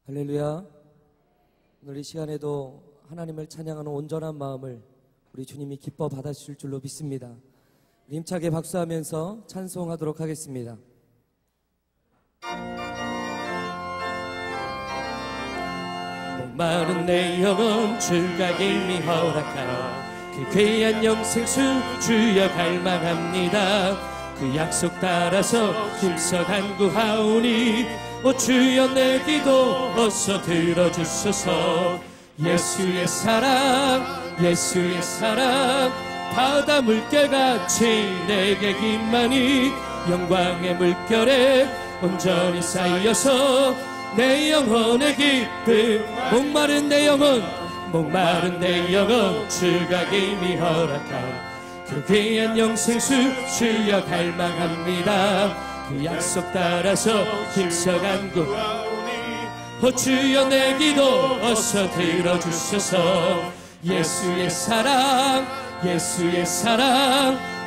할렐루야. 오늘 이 시간에도 하나님을 찬양하는 온전한 마음을 우리 주님이 기뻐 받아주실 줄로 믿습니다. 힘차게 박수하면서 찬송하도록 하겠습니다. 목마른 내 영혼 주가 길미 허락하라. 그 귀한 영생수 주여 갈망합니다. 그 약속 따라서 힘써 간구하오니 오 주여 내 기도 어서 들어주소서. 예수의 사랑 예수의 사랑 바다 물결같이 내게 기만이 영광의 물결에 온전히 쌓여서 내 영혼의 기쁨 목마른 내 영혼 주가 길미 허락하오. 그 귀한 영생수 주여 갈망합니다. 그 약속 따라서 힘써 간구하오니 오 주여 내 기도 어서 들어주소서. 예수의 사랑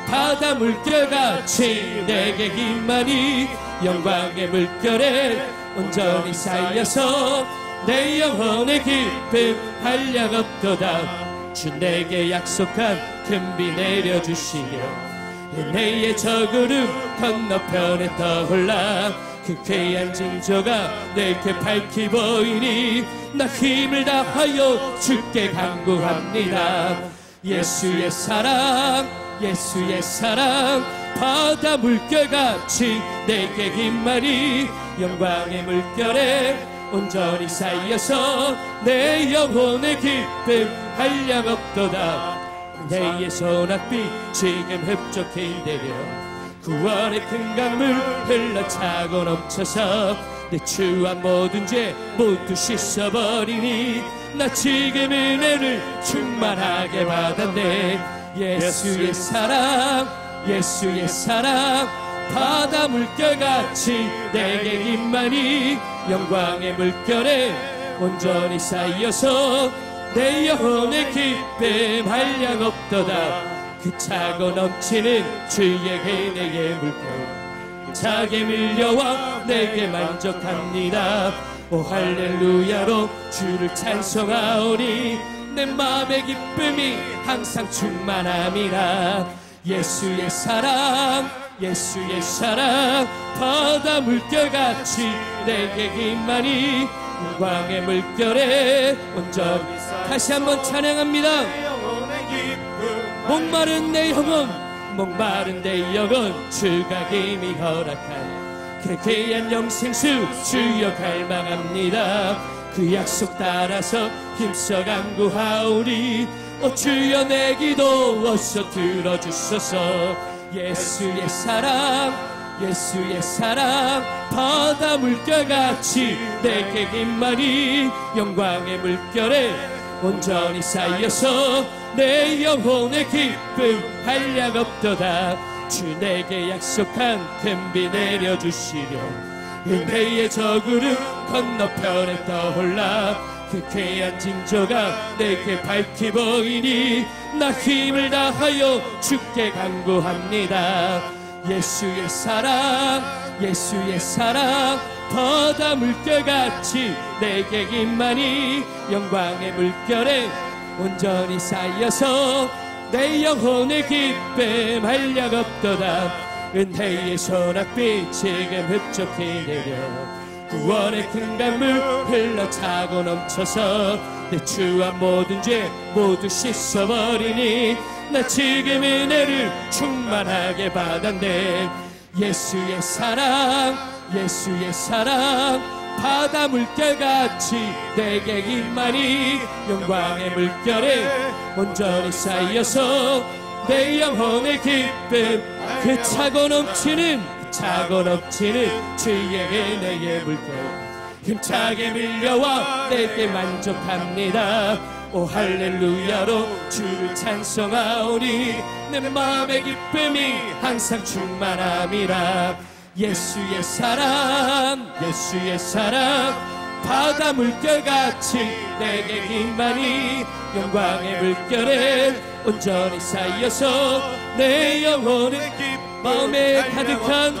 바다 물결같이 내게 기만이 영광의 물결에 온전히 쌓여서 내 영혼의 기쁨 한량없도다. 주 내게 약속한 큰 비 내려주시며 은혜의 저 구름 건너편에 떠올라 그 귀한 징조가 내게 밝히 보이니 나 힘을 다하여 주께 간구합니다. 예수의 사랑 바다 물결같이 내게 기만이 영광의 물결에 온전히 쌓여서 내 영혼의 기쁨 한량없도다. 내의 소낙비 지금 흡족히 내려 구원의 큰 강물 흘러차고 넘쳐서 내 추한 모든 죄 모두 씻어버리니 나 지금 은혜를 충만하게 받았네. 예수의 사랑 바다 물결같이 내게 기만이 영광의 물결에 온전히 쌓여서 내 영혼의 기쁨 한량없도다. 그 차고 넘치는 주의 은혜의 물결 차게 밀려와 내게 만족합니다. 오 할렐루야로 주를 찬송하오니 내 마음의 기쁨이 항상 충만함이라. 예수의 사랑 바다 물결같이 내게 기만이 영광의 물결에 온전히 다시 한번 찬양합니다. 목마른 내 영혼 주가 길미 허락한 그 귀한 영생수 주여 갈망합니다. 그 약속 따라서 힘써 간구하오니 오 주여 내 기도 어서 들어주소서. 예수의 사랑 바다 물결같이 내게 기만이 영광의 물결에 온전히 쌓여서 내 영혼의 기쁨 한량없도다. 주 내게 약속한 큰 비 내려주시려 은혜의 저 구름 건너편에 떠올라 그 귀한 징조가 내게 밝히 보이니 나 힘을 다하여 주께 간구합니다. 예수의 사랑 바다 물결같이 내게 기만이 영광의 물결에 온전히 쌓여서 내 영혼의 기쁨 한량없도다. 은혜의 소낙비 지금 흡족히 내려 구원의 큰 강물 흘러차고 넘쳐서 내 추한 모든 죄 모두 씻어버리니 나 지금 은혜를 충만하게 받았네. 예수의 사랑 바다 물결같이 내게 기만이 영광의 물결에 온전히 쌓여서 내 영혼의 기쁨 그 차고 넘치는 주의 은혜의 물결 힘차게 밀려와 내게 만족합니다. 오 할렐루야로 주를 찬송하오니 내 마음의 기쁨이 항상 충만함이라. 예수의 사랑 바다 물결같이 내게 기만이 영광의 물결에 온전히 쌓여서 내 영혼의 기쁨 마음에 가득한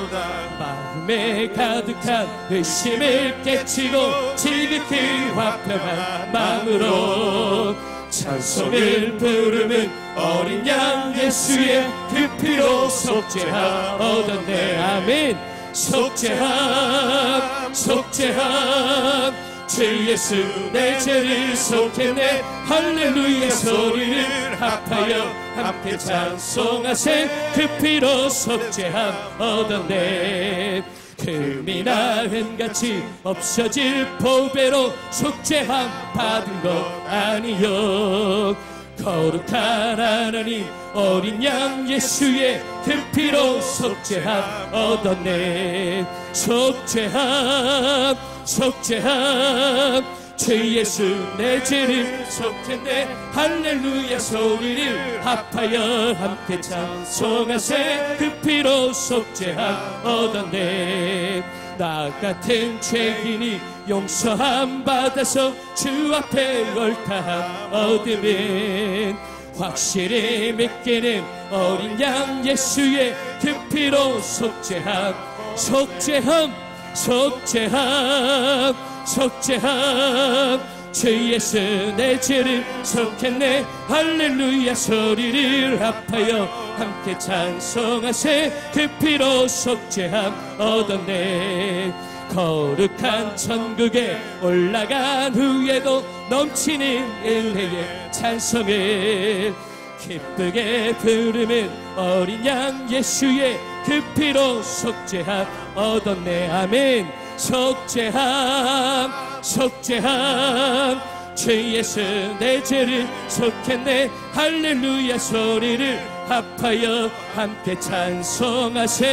마음에 가득한 의심을 깨치고 지극히 화평한 마음으로 찬송을 부르는 어린 양 예수의 그 피로 속죄함 얻었네. 아멘. 속죄함 속죄함 주 예수 내 죄를 속했네. 할렐루야 소리를 합하여 함께 찬송하세. 그 피로 속죄함 얻었네. 금이나 은같이 없어질 보배로 속죄함 받은 것 아니요. 거룩한 하나님 어린 양 예수의 그 피로 속죄함 얻었네. 속죄함 속죄함 주 예수 내 죄를 속했네. 할렐루야 소리를 합하여 함께 찬송하세. 그 피로 속죄함 얻었네. 나 같은 죄인이 용서함 받아서 주 앞에 옳다함 얻으면 확실히 믿기는 어린 양 예수의 그 피로 속죄함 속죄함 속죄함 속죄함 주 예수 내 죄를 속했네. 할렐루야 소리를 합하여 함께 찬송하세. 그 피로 속죄함 얻었네. 거룩한 천국에 올라간 후에도 넘치는 은혜의 찬송을 기쁘게 부르는 어린 양 예수의 그 피로 속죄함 얻었네. 아멘. 속죄함 속죄함 주 예수 내 죄를 속했네. 할렐루야 소리를 합하여 함께 찬송하세.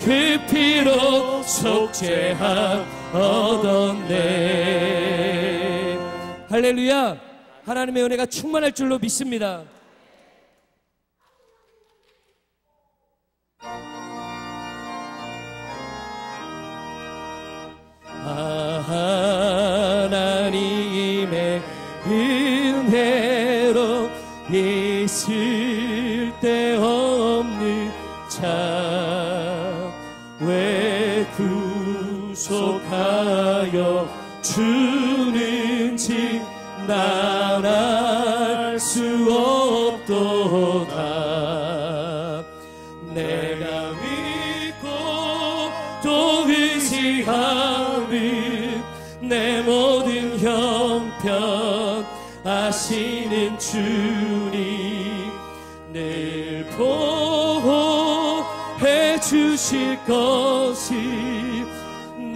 그 피로 속죄함 얻었네. 할렐루야. 하나님의 은혜가 충만할 줄로 믿습니다. 하나님의 은혜로 있을 데 없는 자 왜 구속하여 주는지 난 알 수 없도다. 내가 믿고 또 의지하는 내 모든 형편 아시는 주님 늘 보호해 주실 것을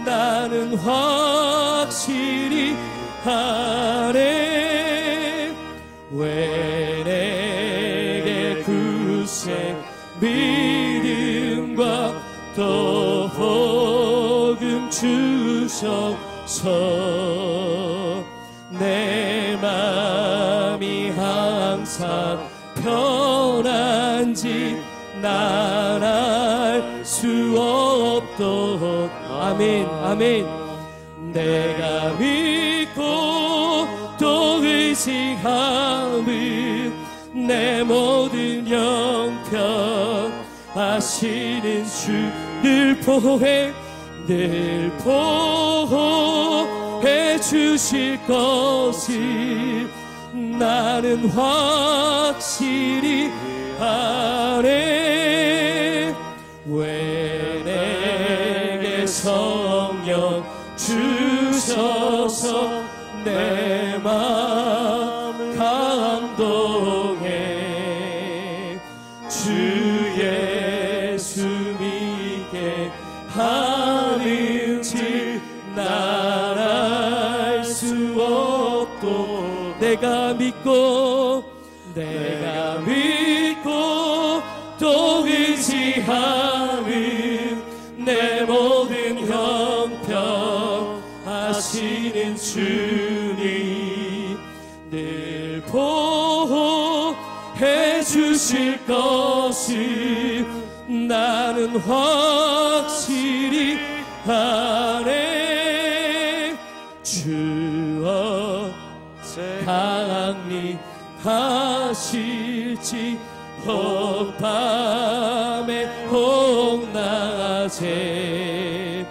나는 확실히 아네. 왜 내게 굳세 믿음과 또 복음 주셔서 내 맘이 항상 편한지 난 알 수 없도록. 아멘 아멘. 내가 믿고 또 의지하는 내 모든 형편 아시는 주 늘 보호해 주실 것을 나는 확실히 아네. 왜 내게 성령 주셔서 내 마음 감동해 주 예수 믿게 하는지 난 알 수 없고. 내가 믿고 또 의지하는 내 모든 형편 아시는 주님 늘 보호해 주실 것을 나는 확실히 아네. 주어 강림하실지 밤에 홍나제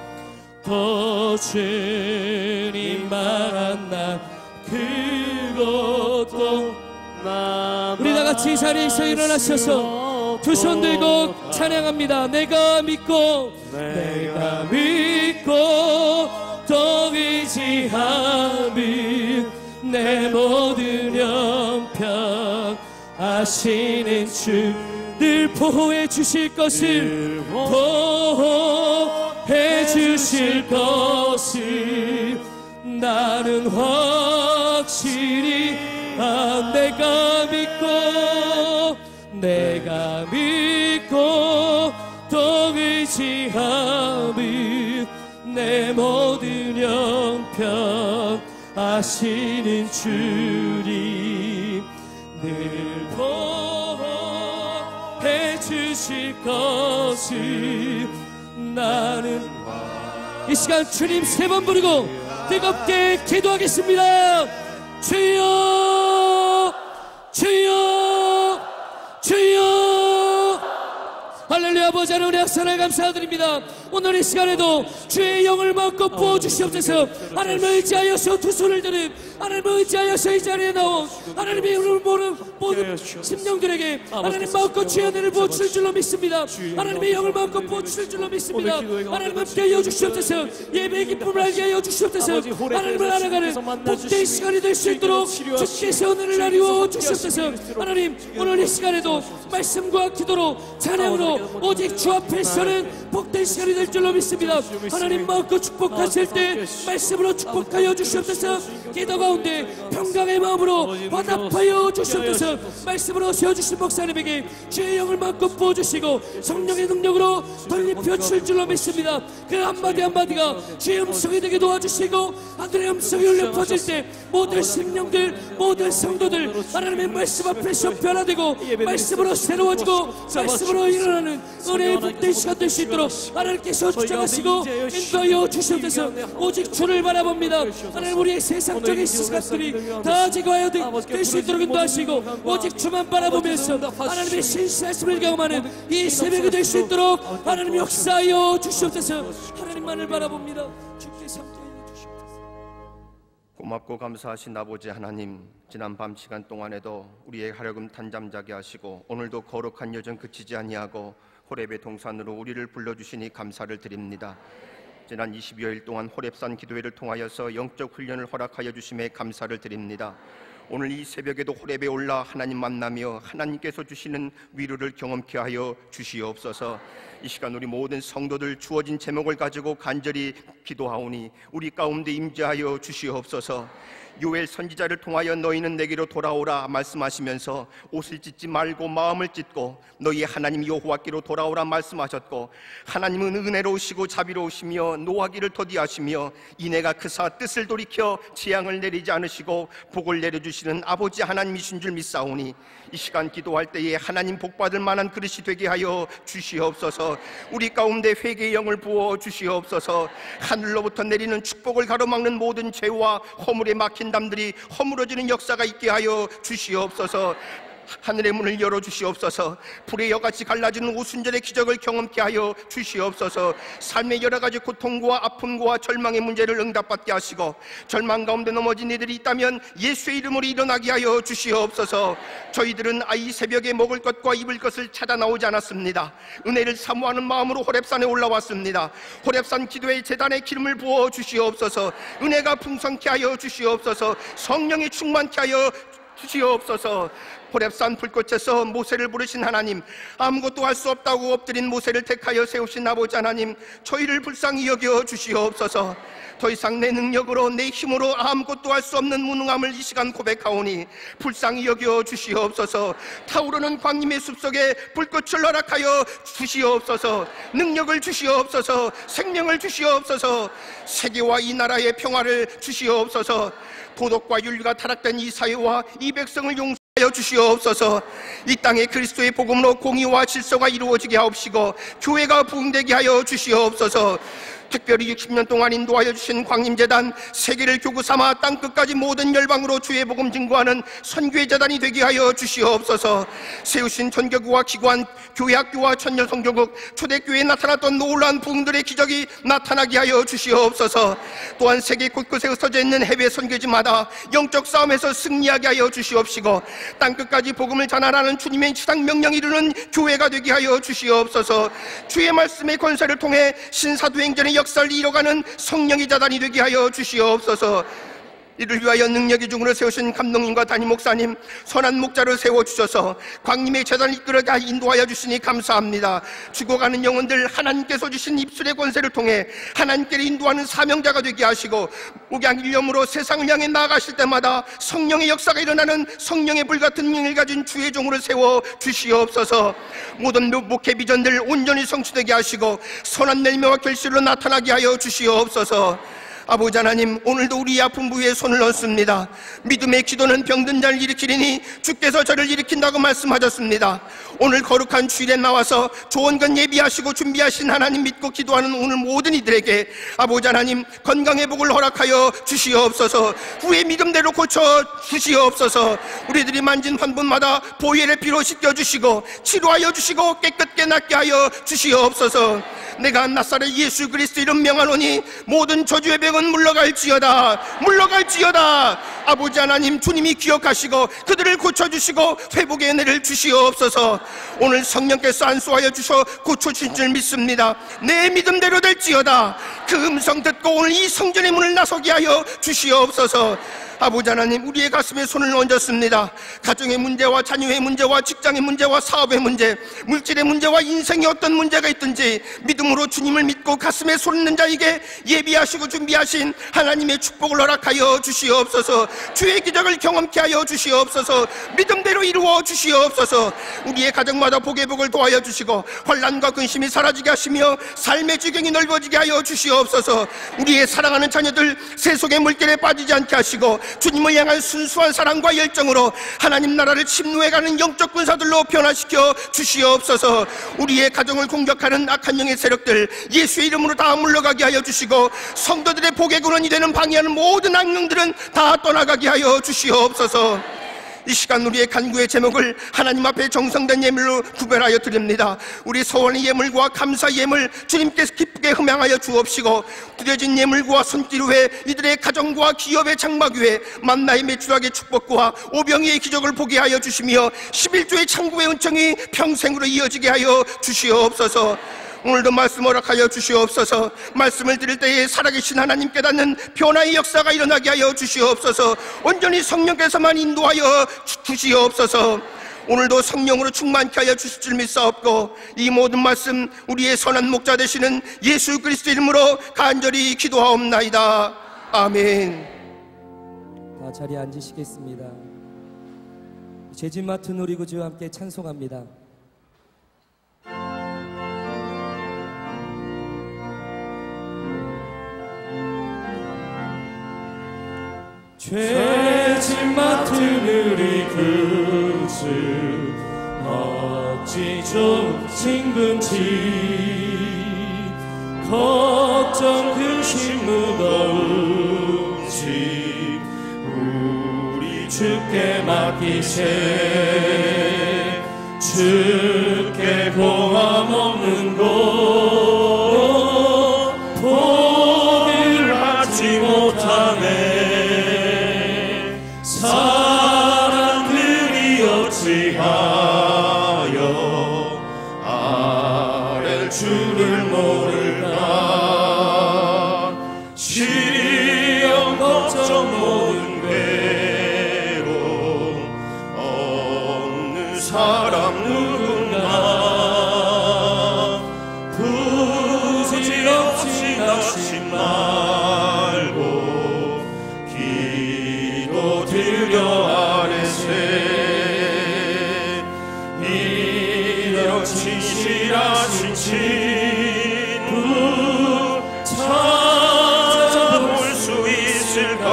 또 주님 만나 그것도 우리 다 같이 이 자리에서 일어나셔서 두 손 들고 찬양합니다. 내가 믿고 또 의지함이 내 모든 형편 아시는 주 늘 보호해 주실 것을 보호해 주실 것을 나는 확실히 내가 믿고 또 의지함이 내 모든 형편 아시는 주님 늘 보호해 주실 것을 나는 이 시간 주님 세 번 부르고 뜨겁게 기도하겠습니다. 주여 주여 주여 할렐루야. 아버지 하나님 은혜 역사를 감사드립니다. 오늘 이 시간에도 주의 영을 마음껏 부어주시옵소서. 하나님을 의지하여서 두 손을 드는 하나님을 의지하여서 이 자리에 나온 하나님의 이름을 모르는 모든 심령들에게 하나님 마음껏 주의 은혜를 부어주실 줄로 믿습니다. 하나님의 영을 마음껏 부어주실 줄로 믿습니다. 하나님 함께 하여 주시옵소서. 예배의 기쁨을 알게 하여 주시옵소서. 하나님을 알아가는 복된 시간이 될 수 있도록 주께서 은혜를 나누어 주시옵소서. 하나님 오늘 이 시간에도 말씀과 기도로 찬양으로 오직 주 앞에서는 복된 시간이 될 줄로 믿습니다. 하나님 마음껏 축복하실 때 말씀으로 축복하여 주시옵소서. 기도 가운데 평강의 마음으로 화답하여 주시옵소서. 말씀으로 세워주신 목사님에게 주의 영을 마음껏 부어주시고 성령의 능력으로 덧입혀 줄 줄로 믿습니다. 그 한마디 한마디가 주의 음성이 되게 도와주시고 하늘의 음성이 울려 퍼질 때 모든 심령들 모든 성도들 하나님의 말씀 앞에서 변화되고 말씀으로 새로워지고 말씀으로 일어나는 은혜의 복된 시간 될 수 있도록 하나님께서 주장하시고 인도하여 주시옵소서. 오직 주를 바라봅니다. 하나님 우리의 세상적인 시각들이 다 제거하여 될 수 있도록 인도하시고 오직 주만 바라보면서 하나님의 신실하심을 경험하는 이 새벽이 될 수 있도록 하나님 역사하여 주시옵소서. 하나님만을 바라봅니다. 주께서 함께하여 주시옵소서. 고맙고 감사하신 아버지 하나님, 지난 밤 시간 동안에도 우리의 하려금 단잠 자게 하시고 오늘도 거룩한 여정 그치지 아니하고 호렙의 동산으로 우리를 불러주시니 감사를 드립니다. 지난 20여일 동안 호렙산 기도회를 통하여서 영적 훈련을 허락하여 주심에 감사를 드립니다. 오늘 이 새벽에도 호렙에 올라 하나님 만나며 하나님께서 주시는 위로를 경험케 하여 주시옵소서. 이 시간 우리 모든 성도들 주어진 제목을 가지고 간절히 기도하오니 우리 가운데 임재하여 주시옵소서. 요엘 선지자를 통하여 너희는 내게로 돌아오라 말씀하시면서 옷을 찢지 말고 마음을 찢고 너희 하나님 여호와께로 돌아오라 말씀하셨고, 하나님은 은혜로우시고 자비로우시며 노하기를 더디하시며 이내가 크사 뜻을 돌이켜 재앙을 내리지 않으시고 복을 내려주시는 아버지 하나님이신 줄 믿사오니 이 시간 기도할 때에 하나님 복받을 만한 그릇이 되게 하여 주시옵소서. 우리 가운데 회개의 영을 부어 주시옵소서. 하늘로부터 내리는 축복을 가로막는 모든 죄와 허물에 막힌 담들이 허물어지는 역사가 있게 하여 주시옵소서. 하늘의 문을 열어주시옵소서. 불의 여같이 갈라지는 오순절의 기적을 경험케 하여 주시옵소서. 삶의 여러 가지 고통과 아픔과 절망의 문제를 응답받게 하시고 절망 가운데 넘어진 이들이 있다면 예수의 이름으로 일어나게 하여 주시옵소서. 저희들은 이 새벽에 먹을 것과 입을 것을 찾아 나오지 않았습니다. 은혜를 사모하는 마음으로 호렙산에 올라왔습니다. 호렙산 기도의 제단에 기름을 부어 주시옵소서. 은혜가 풍성케 하여 주시옵소서. 성령이 충만케 하여 주시옵소서. 호렙산 불꽃에서 모세를 부르신 하나님, 아무것도 할 수 없다고 엎드린 모세를 택하여 세우신 아버지 하나님, 저희를 불쌍히 여겨 주시옵소서. 더 이상 내 능력으로 내 힘으로 아무것도 할 수 없는 무능함을 이 시간 고백하오니 불쌍히 여겨 주시옵소서. 타오르는 광림의 숲속에 불꽃을 허락하여 주시옵소서. 능력을 주시옵소서. 생명을 주시옵소서. 세계와 이 나라의 평화를 주시옵소서. 도덕과 윤리가 타락된 이 사회와 이 백성을 용서하여 주시옵소서. 이 땅에 그리스도의 복음으로 공의와 질서가 이루어지게 하옵시고 교회가 부흥되게 하여 주시옵소서. 특별히 60년 동안 인도하여 주신 광림재단, 세계를 교구 삼아 땅끝까지 모든 열방으로 주의 복음 증거하는 선교의 재단이 되게 하여 주시옵소서. 세우신 전교구와 기관, 교회 학교와 천년성교국, 초대교회에 나타났던 놀라운 부흥들의 기적이 나타나게 하여 주시옵소서. 또한 세계 곳곳에 흩어져 있는 해외 선교지마다 영적 싸움에서 승리하게 하여 주시옵시고, 땅끝까지 복음을 전하라는 주님의 지상 명령이 이루는 교회가 되게 하여 주시옵소서. 주의 말씀의 권세를 통해 신사도행전의 역사를 이뤄가는 성령의 자단이 되게 하여 주시옵소서. 이를 위하여 능력의 중으로 세우신 감독님과 담임 목사님, 선한 목자를 세워주셔서 광림의 재단을 이끌어가 인도하여 주시니 감사합니다. 죽어가는 영혼들 하나님께서 주신 입술의 권세를 통해 하나님께로 인도하는 사명자가 되게 하시고, 목양일념으로 세상을 향해 나아가실 때마다 성령의 역사가 일어나는 성령의 불같은 명을 가진 주의 종으로 세워주시옵소서. 모든 목회 비전들 온전히 성취되게 하시고 선한 열매와 결실로 나타나게 하여 주시옵소서. 아버지 하나님, 오늘도 우리 아픈 부위에 손을 얹습니다. 믿음의 기도는 병든 자를 일으키리니 주께서 저를 일으킨다고 말씀하셨습니다. 오늘 거룩한 주일에 나와서 좋은 건 예비하시고 준비하신 하나님 믿고 기도하는 오늘 모든 이들에게 아버지 하나님, 건강의 복을 허락하여 주시옵소서. 후의 믿음대로 고쳐 주시옵소서. 우리들이 만진 환분마다 보혈의 피로 씻겨주시고 치료하여 주시고 깨끗게 낫게 하여 주시옵소서. 내가 나사렛 예수 그리스도 이름 명하노니 모든 저주의 병은 물러갈지어다, 물러갈지어다. 아버지 하나님, 주님이 기억하시고 그들을 고쳐주시고 회복의 은혜를 주시옵소서. 오늘 성령께서 안수하여 주셔 고쳐주신 줄 믿습니다. 내 믿음대로 될지어다. 그 음성 듣고 오늘 이 성전의 문을 나서게 하여 주시옵소서. 아버지 하나님, 우리의 가슴에 손을 얹었습니다. 가정의 문제와 자녀의 문제와 직장의 문제와 사업의 문제, 물질의 문제와 인생의 어떤 문제가 있든지 믿음으로 주님을 믿고 가슴에 손 얹는 자에게 예비하시고 준비하신 하나님의 축복을 허락하여 주시옵소서. 주의 기적을 경험케 하여 주시옵소서. 믿음대로 이루어 주시옵소서. 우리의 가정마다 복의 복을 도하여 주시고 환난과 근심이 사라지게 하시며 삶의 지경이 넓어지게 하여 주시옵소서. 우리의 사랑하는 자녀들 세속의 물결에 빠지지 않게 하시고 주님을 향한 순수한 사랑과 열정으로 하나님 나라를 침노해가는 영적 군사들로 변화시켜 주시옵소서. 우리의 가정을 공격하는 악한 영의 세력들 예수의 이름으로 다 물러가게 하여 주시고, 성도들의 복의 근원이 되는 방해하는 모든 악령들은 다 떠나가게 하여 주시옵소서. 이 시간 우리의 간구의 제목을 하나님 앞에 정성된 예물로 구별하여 드립니다. 우리 소원의 예물과 감사 예물 주님께서 기쁘게 흠양하여 주옵시고, 드려진 예물과 손길 후에 이들의 가정과 기업의 장막 위에 만나의 매출하게 축복과 오병이의 기적을 보게 하여 주시며 11조의 창구의 은총이 평생으로 이어지게 하여 주시옵소서. 오늘도 말씀 허락하여 주시옵소서. 말씀을 드릴 때에 살아계신 하나님 깨닫는 변화의 역사가 일어나게 하여 주시옵소서. 온전히 성령께서만 인도하여 주시옵소서. 오늘도 성령으로 충만케 하여 주실 줄 믿사옵고, 이 모든 말씀 우리의 선한 목자 되시는 예수 그리스도 이름으로 간절히 기도하옵나이다. 아멘. 다 자리에 앉으시겠습니다. 죄짐 맡은 우리 구주와 함께 찬송합니다. 죄짐 맡은 우리 구주, 어찌 좀 징근지 걱정 근심 무거운지 우리 주께 맡기세. 주께 고함 없는 곳 포기를 하지 못하네. 사람들이 어찌하여 아랠 줄을 모를까. 시험 걱정 모든 괴로움 없는 사람 누군가. 부질없이 낙심 말고 기도 드려 아뢰세. 이력 진실하신 친구 찾아볼 수 있을까.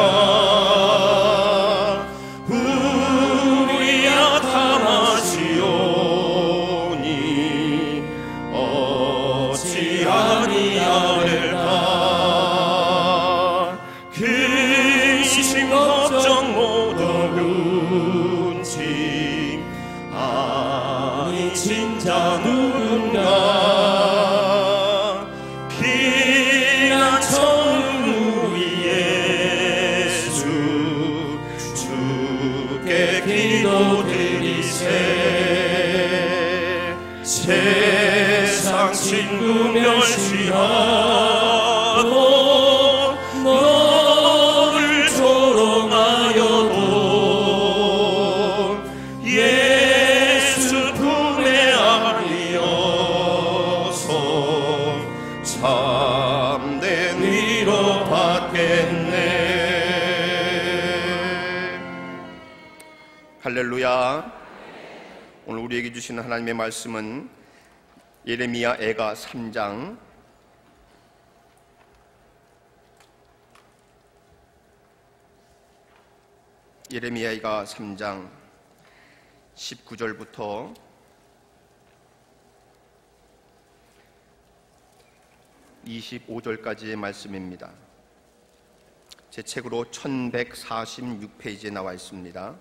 우리 약함하시오니 어찌 아니하릴까. 오신 자 누군가 피난처 우리 예수 주께 기도드리세 세상 친구 멸시하고 너를 조롱하여도 예수 품에 안기어서 참된 위로 받겠네. 할렐루야. 오늘 우리에게 주시는 하나님의 말씀은 예레미야 애가 3장 예레미야가 3장 19절부터 25절까지의 말씀입니다. 제 책으로 1146페이지에 나와 있습니다.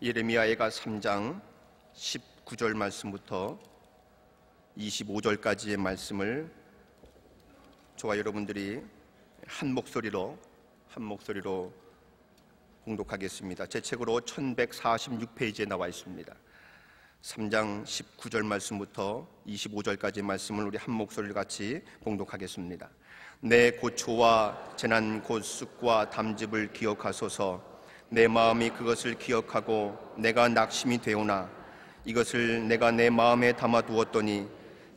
예레미야가 3장 19절 말씀부터 25절까지의 말씀을 저와 여러분들이 한 목소리로 봉독하겠습니다. 제 책으로 1146페이지에 나와 있습니다. 3장 19절 말씀부터 25절까지의 말씀을 우리 한 목소리를 같이 봉독하겠습니다. 내 고초와 재난 곧 쑥과 담즙을 기억하소서. 내 마음이 그것을 기억하고 내가 낙심이 되오나 이것을 내가 내 마음에 담아두었더니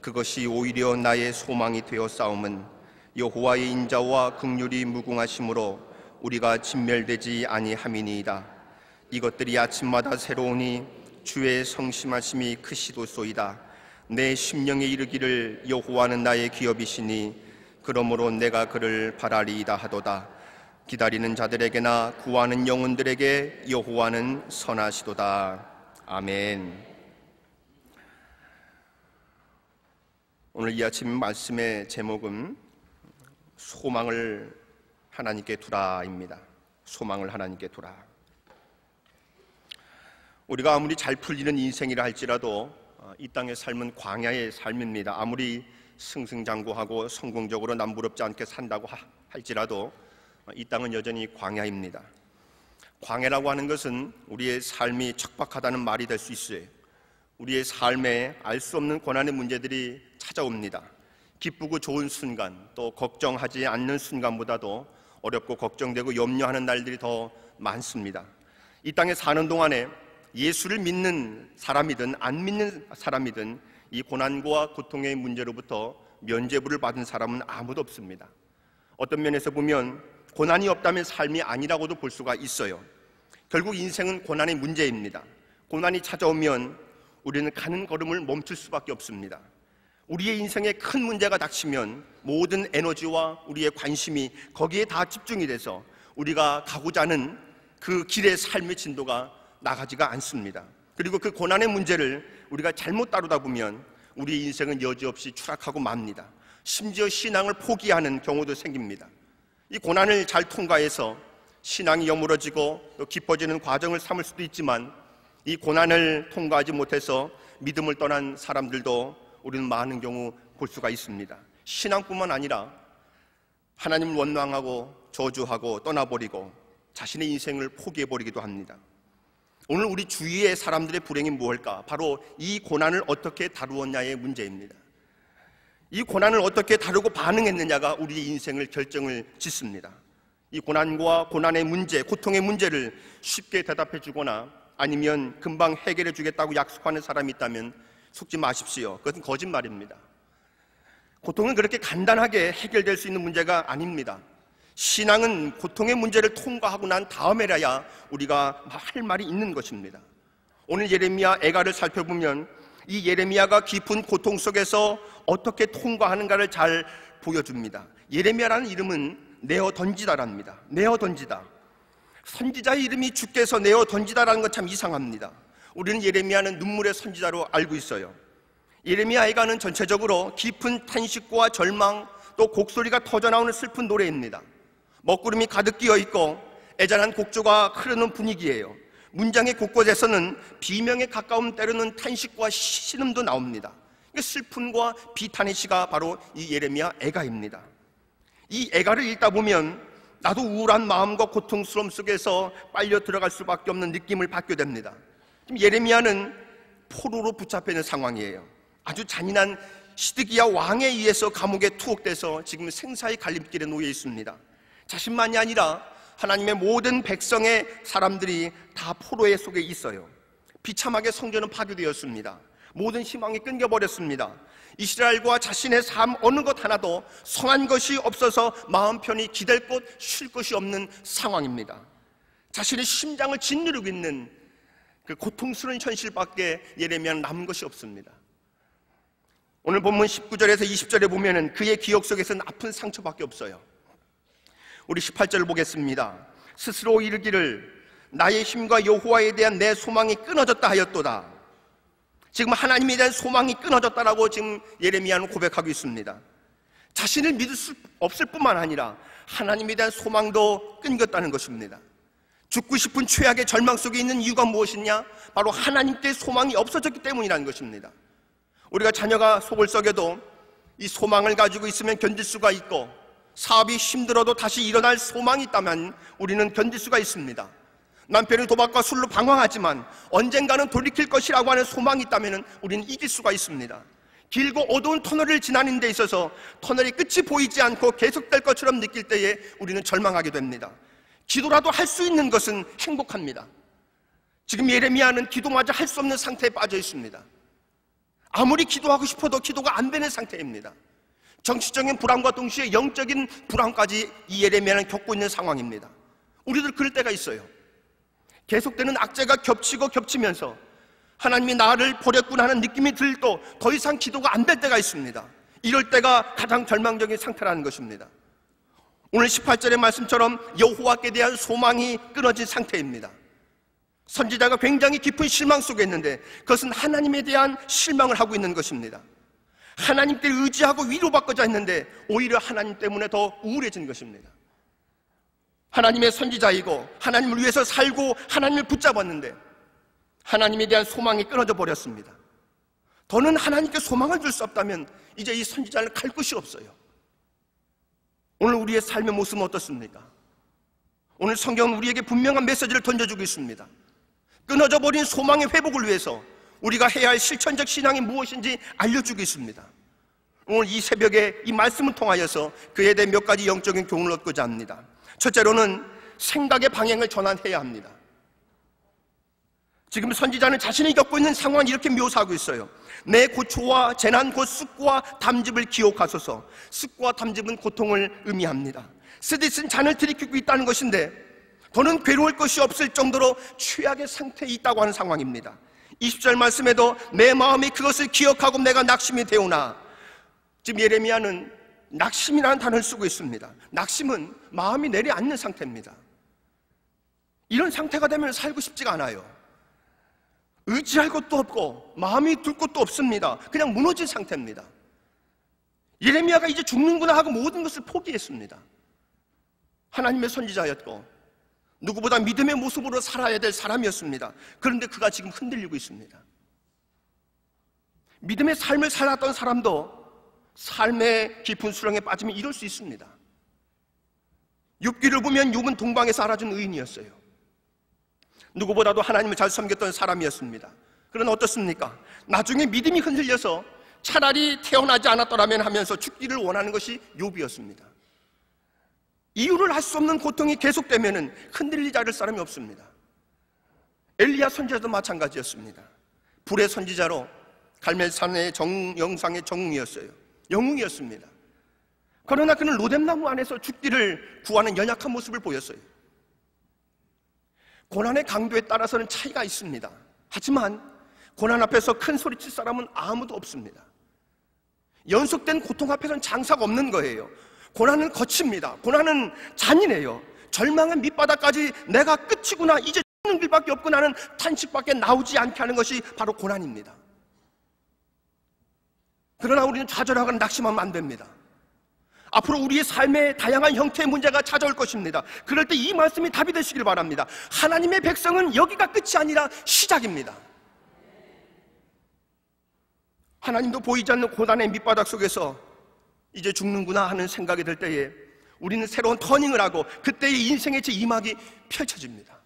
그것이 오히려 나의 소망이 되어 싸움은 여호와의 인자와 긍휼이 무궁하심으로 우리가 진멸되지 아니함이니이다. 이것들이 아침마다 새로우니 주의 성심하심이 크시도소이다. 내 심령에 이르기를 여호와는 나의 기업이시니 그러므로 내가 그를 바라리이다 하도다. 기다리는 자들에게나 구하는 영혼들에게 여호와는 선하시도다. 아멘. 오늘 이 아침 말씀의 제목은 소망을 하나님께 두라입니다. 소망을 하나님께 두라. 우리가 아무리 잘 풀리는 인생이라 할지라도 이 땅의 삶은 광야의 삶입니다. 아무리 승승장구하고 성공적으로 남부럽지 않게 산다고 할지라도 이 땅은 여전히 광야입니다. 광야라고 하는 것은 우리의 삶이 척박하다는 말이 될 수 있어요. 우리의 삶에 알 수 없는 고난의 문제들이 찾아옵니다. 기쁘고 좋은 순간, 또 걱정하지 않는 순간보다도 어렵고 걱정되고 염려하는 날들이 더 많습니다. 이 땅에 사는 동안에 예수를 믿는 사람이든 안 믿는 사람이든 이 고난과 고통의 문제로부터 면죄부를 받은 사람은 아무도 없습니다. 어떤 면에서 보면 고난이 없다면 삶이 아니라고도 볼 수가 있어요. 결국 인생은 고난의 문제입니다. 고난이 찾아오면 우리는 가는 걸음을 멈출 수밖에 없습니다. 우리의 인생에 큰 문제가 닥치면 모든 에너지와 우리의 관심이 거기에 다 집중이 돼서 우리가 가고자 하는 그 길의 삶의 진도가 나가지가 않습니다. 그리고 그 고난의 문제를 우리가 잘못 다루다 보면 우리의 인생은 여지없이 추락하고 맙니다. 심지어 신앙을 포기하는 경우도 생깁니다. 이 고난을 잘 통과해서 신앙이 여물어지고 또 깊어지는 과정을 삼을 수도 있지만 이 고난을 통과하지 못해서 믿음을 떠난 사람들도 우리는 많은 경우 볼 수가 있습니다. 신앙뿐만 아니라 하나님을 원망하고 저주하고 떠나버리고 자신의 인생을 포기해버리기도 합니다. 오늘 우리 주위의 사람들의 불행이 무엇일까? 바로 이 고난을 어떻게 다루었냐의 문제입니다. 이 고난을 어떻게 다루고 반응했느냐가 우리의 인생을 결정을 짓습니다. 이 고난과 고난의 문제, 고통의 문제를 쉽게 대답해 주거나 아니면 금방 해결해 주겠다고 약속하는 사람이 있다면 속지 마십시오. 그것은 거짓말입니다. 고통은 그렇게 간단하게 해결될 수 있는 문제가 아닙니다. 신앙은 고통의 문제를 통과하고 난 다음에라야 우리가 할 말이 있는 것입니다. 오늘 예레미야 애가를 살펴보면 이 예레미야가 깊은 고통 속에서 어떻게 통과하는가를 잘 보여줍니다. 예레미야라는 이름은 내어 던지다랍니다. 내어 던지다. 선지자의 이름이 주께서 내어 던지다라는 건 참 이상합니다. 우리는 예레미야는 눈물의 선지자로 알고 있어요. 예레미야 애가는 전체적으로 깊은 탄식과 절망 또 곡소리가 터져나오는 슬픈 노래입니다. 먹구름이 가득 끼어 있고 애잔한 곡조가 흐르는 분위기예요. 문장의 곳곳에서는 비명에 가까운 때로는 탄식과 신음도 나옵니다. 슬픔과 비탄의 시가 바로 이 예레미야 애가입니다. 이 애가를 읽다 보면 나도 우울한 마음과 고통스러움 속에서 빨려 들어갈 수밖에 없는 느낌을 받게 됩니다. 지금 예레미야는 포로로 붙잡혀 있는 상황이에요. 아주 잔인한 시드기야 왕에 의해서 감옥에 투옥돼서 지금 생사의 갈림길에 놓여 있습니다. 자신만이 아니라 하나님의 모든 백성의 사람들이 다 포로의 속에 있어요. 비참하게 성전은 파괴되었습니다. 모든 희망이 끊겨버렸습니다. 이스라엘과 자신의 삶 어느 것 하나도 성한 것이 없어서 마음 편히 기댈 곳, 쉴 곳이 없는 상황입니다. 자신의 심장을 짓누르고 있는 그 고통스러운 현실밖에 예레미야는 남은 것이 없습니다. 오늘 본문 19절에서 20절에 보면은 그의 기억 속에서는 아픈 상처밖에 없어요. 우리 18절을 보겠습니다. 스스로 이르기를 나의 힘과 여호와에 대한 내 소망이 끊어졌다 하였도다. 지금 하나님에 대한 소망이 끊어졌다라고 지금 예레미야는 고백하고 있습니다. 자신을 믿을 수 없을 뿐만 아니라 하나님에 대한 소망도 끊겼다는 것입니다. 죽고 싶은 최악의 절망 속에 있는 이유가 무엇이냐? 바로 하나님께 소망이 없어졌기 때문이라는 것입니다. 우리가 자녀가 속을 썩여도 이 소망을 가지고 있으면 견딜 수가 있고, 사업이 힘들어도 다시 일어날 소망이 있다면 우리는 견딜 수가 있습니다. 남편이 도박과 술로 방황하지만 언젠가는 돌이킬 것이라고 하는 소망이 있다면 우리는 이길 수가 있습니다. 길고 어두운 터널을 지나는 데 있어서 터널이 끝이 보이지 않고 계속될 것처럼 느낄 때에 우리는 절망하게 됩니다. 기도라도 할 수 있는 것은 행복합니다. 지금 예레미야는 기도마저 할 수 없는 상태에 빠져 있습니다. 아무리 기도하고 싶어도 기도가 안 되는 상태입니다. 정치적인 불안과 동시에 영적인 불안까지 이 예레미야는 겪고 있는 상황입니다. 우리들 그럴 때가 있어요. 계속되는 악재가 겹치고 겹치면서 하나님이 나를 버렸구나 하는 느낌이 들도 더 이상 기도가 안 될 때가 있습니다. 이럴 때가 가장 절망적인 상태라는 것입니다. 오늘 18절의 말씀처럼 여호와께 대한 소망이 끊어진 상태입니다. 선지자가 굉장히 깊은 실망 속에 있는데 그것은 하나님에 대한 실망을 하고 있는 것입니다. 하나님께 의지하고 위로받고자 했는데 오히려 하나님 때문에 더 우울해진 것입니다. 하나님의 선지자이고 하나님을 위해서 살고 하나님을 붙잡았는데 하나님에 대한 소망이 끊어져 버렸습니다. 더는 하나님께 소망을 줄 수 없다면 이제 이 선지자를 갈 곳이 없어요. 오늘 우리의 삶의 모습은 어떻습니까? 오늘 성경은 우리에게 분명한 메시지를 던져주고 있습니다. 끊어져 버린 소망의 회복을 위해서 우리가 해야 할 실천적 신앙이 무엇인지 알려주고 있습니다. 오늘 이 새벽에 이 말씀을 통하여서 그에 대해 몇 가지 영적인 교훈을 얻고자 합니다. 첫째로는 생각의 방향을 전환해야 합니다. 지금 선지자는 자신이 겪고 있는 상황을 이렇게 묘사하고 있어요. 내 고초와 재난 곧 습고와 담즙을 기억하소서. 습고와 담즙은 고통을 의미합니다. 쓰디쓴 잔을 들이키고 있다는 것인데 더는 괴로울 것이 없을 정도로 최악의 상태에 있다고 하는 상황입니다. 20절 말씀에도 내 마음이 그것을 기억하고 내가 낙심이 되오나, 지금 예레미야는 낙심이라는 단어를 쓰고 있습니다. 낙심은 마음이 내려앉는 상태입니다. 이런 상태가 되면 살고 싶지가 않아요. 의지할 것도 없고 마음이 둘 것도 없습니다. 그냥 무너진 상태입니다. 예레미야가 이제 죽는구나 하고 모든 것을 포기했습니다. 하나님의 선지자였고 누구보다 믿음의 모습으로 살아야 될 사람이었습니다. 그런데 그가 지금 흔들리고 있습니다. 믿음의 삶을 살았던 사람도 삶의 깊은 수렁에 빠지면 이럴 수 있습니다. 욥기를 보면 욥은 동방에서 알아준 의인이었어요. 누구보다도 하나님을 잘 섬겼던 사람이었습니다. 그러나 어떻습니까? 나중에 믿음이 흔들려서 차라리 태어나지 않았더라면 하면서 죽기를 원하는 것이 욥이었습니다. 이유를 알 수 없는 고통이 계속되면 흔들리지 않을 사람이 없습니다. 엘리야 선지자도 마찬가지였습니다. 불의 선지자로 갈멜산의 영상의 영웅이었습니다. 그러나 그는 로뎀나무 안에서 죽기를 구하는 연약한 모습을 보였어요. 고난의 강도에 따라서는 차이가 있습니다. 하지만 고난 앞에서 큰 소리칠 사람은 아무도 없습니다. 연속된 고통 앞에서는 장사가 없는 거예요. 고난은 거칩니다. 고난은 잔인해요. 절망의 밑바닥까지 내가 끝이구나, 이제 죽는 길밖에 없구나 하는 탄식밖에 나오지 않게 하는 것이 바로 고난입니다. 그러나 우리는 좌절하거나 낙심하면 안 됩니다. 앞으로 우리의 삶에 다양한 형태의 문제가 찾아올 것입니다. 그럴 때 이 말씀이 답이 되시길 바랍니다. 하나님의 백성은 여기가 끝이 아니라 시작입니다. 하나님도 보이지 않는 고난의 밑바닥 속에서 이제 죽는구나 하는 생각이 들 때에 우리는 새로운 터닝을 하고 그때의 인생의 제2막이 펼쳐집니다.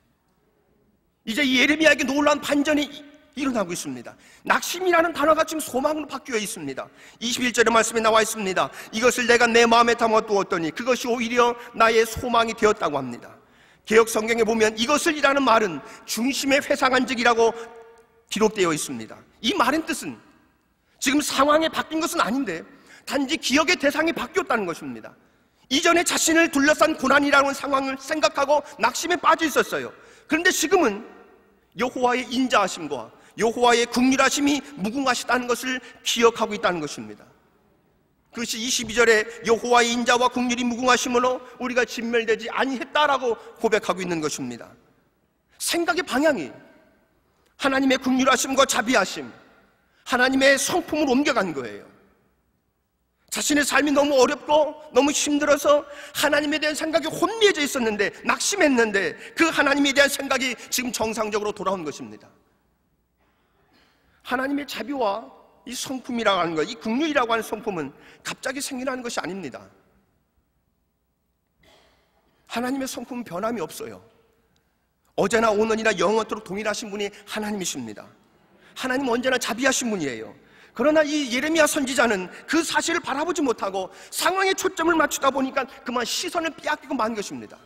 이제 이 예레미야에게 놀라운 반전이 일어나고 있습니다. 낙심이라는 단어가 지금 소망으로 바뀌어 있습니다. 21절의 말씀에 나와 있습니다. 이것을 내가 내 마음에 담아두었더니 그것이 오히려 나의 소망이 되었다고 합니다. 개역 성경에 보면 이것을이라는 말은 중심의 회상한 적이라고 기록되어 있습니다. 이 말의 뜻은 지금 상황이 바뀐 것은 아닌데 단지 기억의 대상이 바뀌었다는 것입니다. 이전에 자신을 둘러싼 고난이라는 상황을 생각하고 낙심에 빠져 있었어요. 그런데 지금은 여호와의 인자하심과 여호와의 긍휼하심이 무궁하시다는 것을 기억하고 있다는 것입니다. 그것이 22절에 여호와의 인자와 긍휼이 무궁하심으로 우리가 진멸되지 아니했다라고 고백하고 있는 것입니다. 생각의 방향이 하나님의 긍휼하심과 자비하심, 하나님의 성품을 옮겨간 거예요. 자신의 삶이 너무 어렵고 너무 힘들어서 하나님에 대한 생각이 혼미해져 있었는데, 낙심했는데 그 하나님에 대한 생각이 지금 정상적으로 돌아온 것입니다. 하나님의 자비와 이 성품이라고 하는 것, 이 긍휼이라고 하는 성품은 갑자기 생겨나는 것이 아닙니다. 하나님의 성품은 변함이 없어요. 어제나 오늘이나 영원토록 동일하신 분이 하나님이십니다. 하나님은 언제나 자비하신 분이에요. 그러나 이 예레미야 선지자는 그 사실을 바라보지 못하고 상황에 초점을 맞추다 보니까 그만 시선을 빼앗기고 만 것입니다.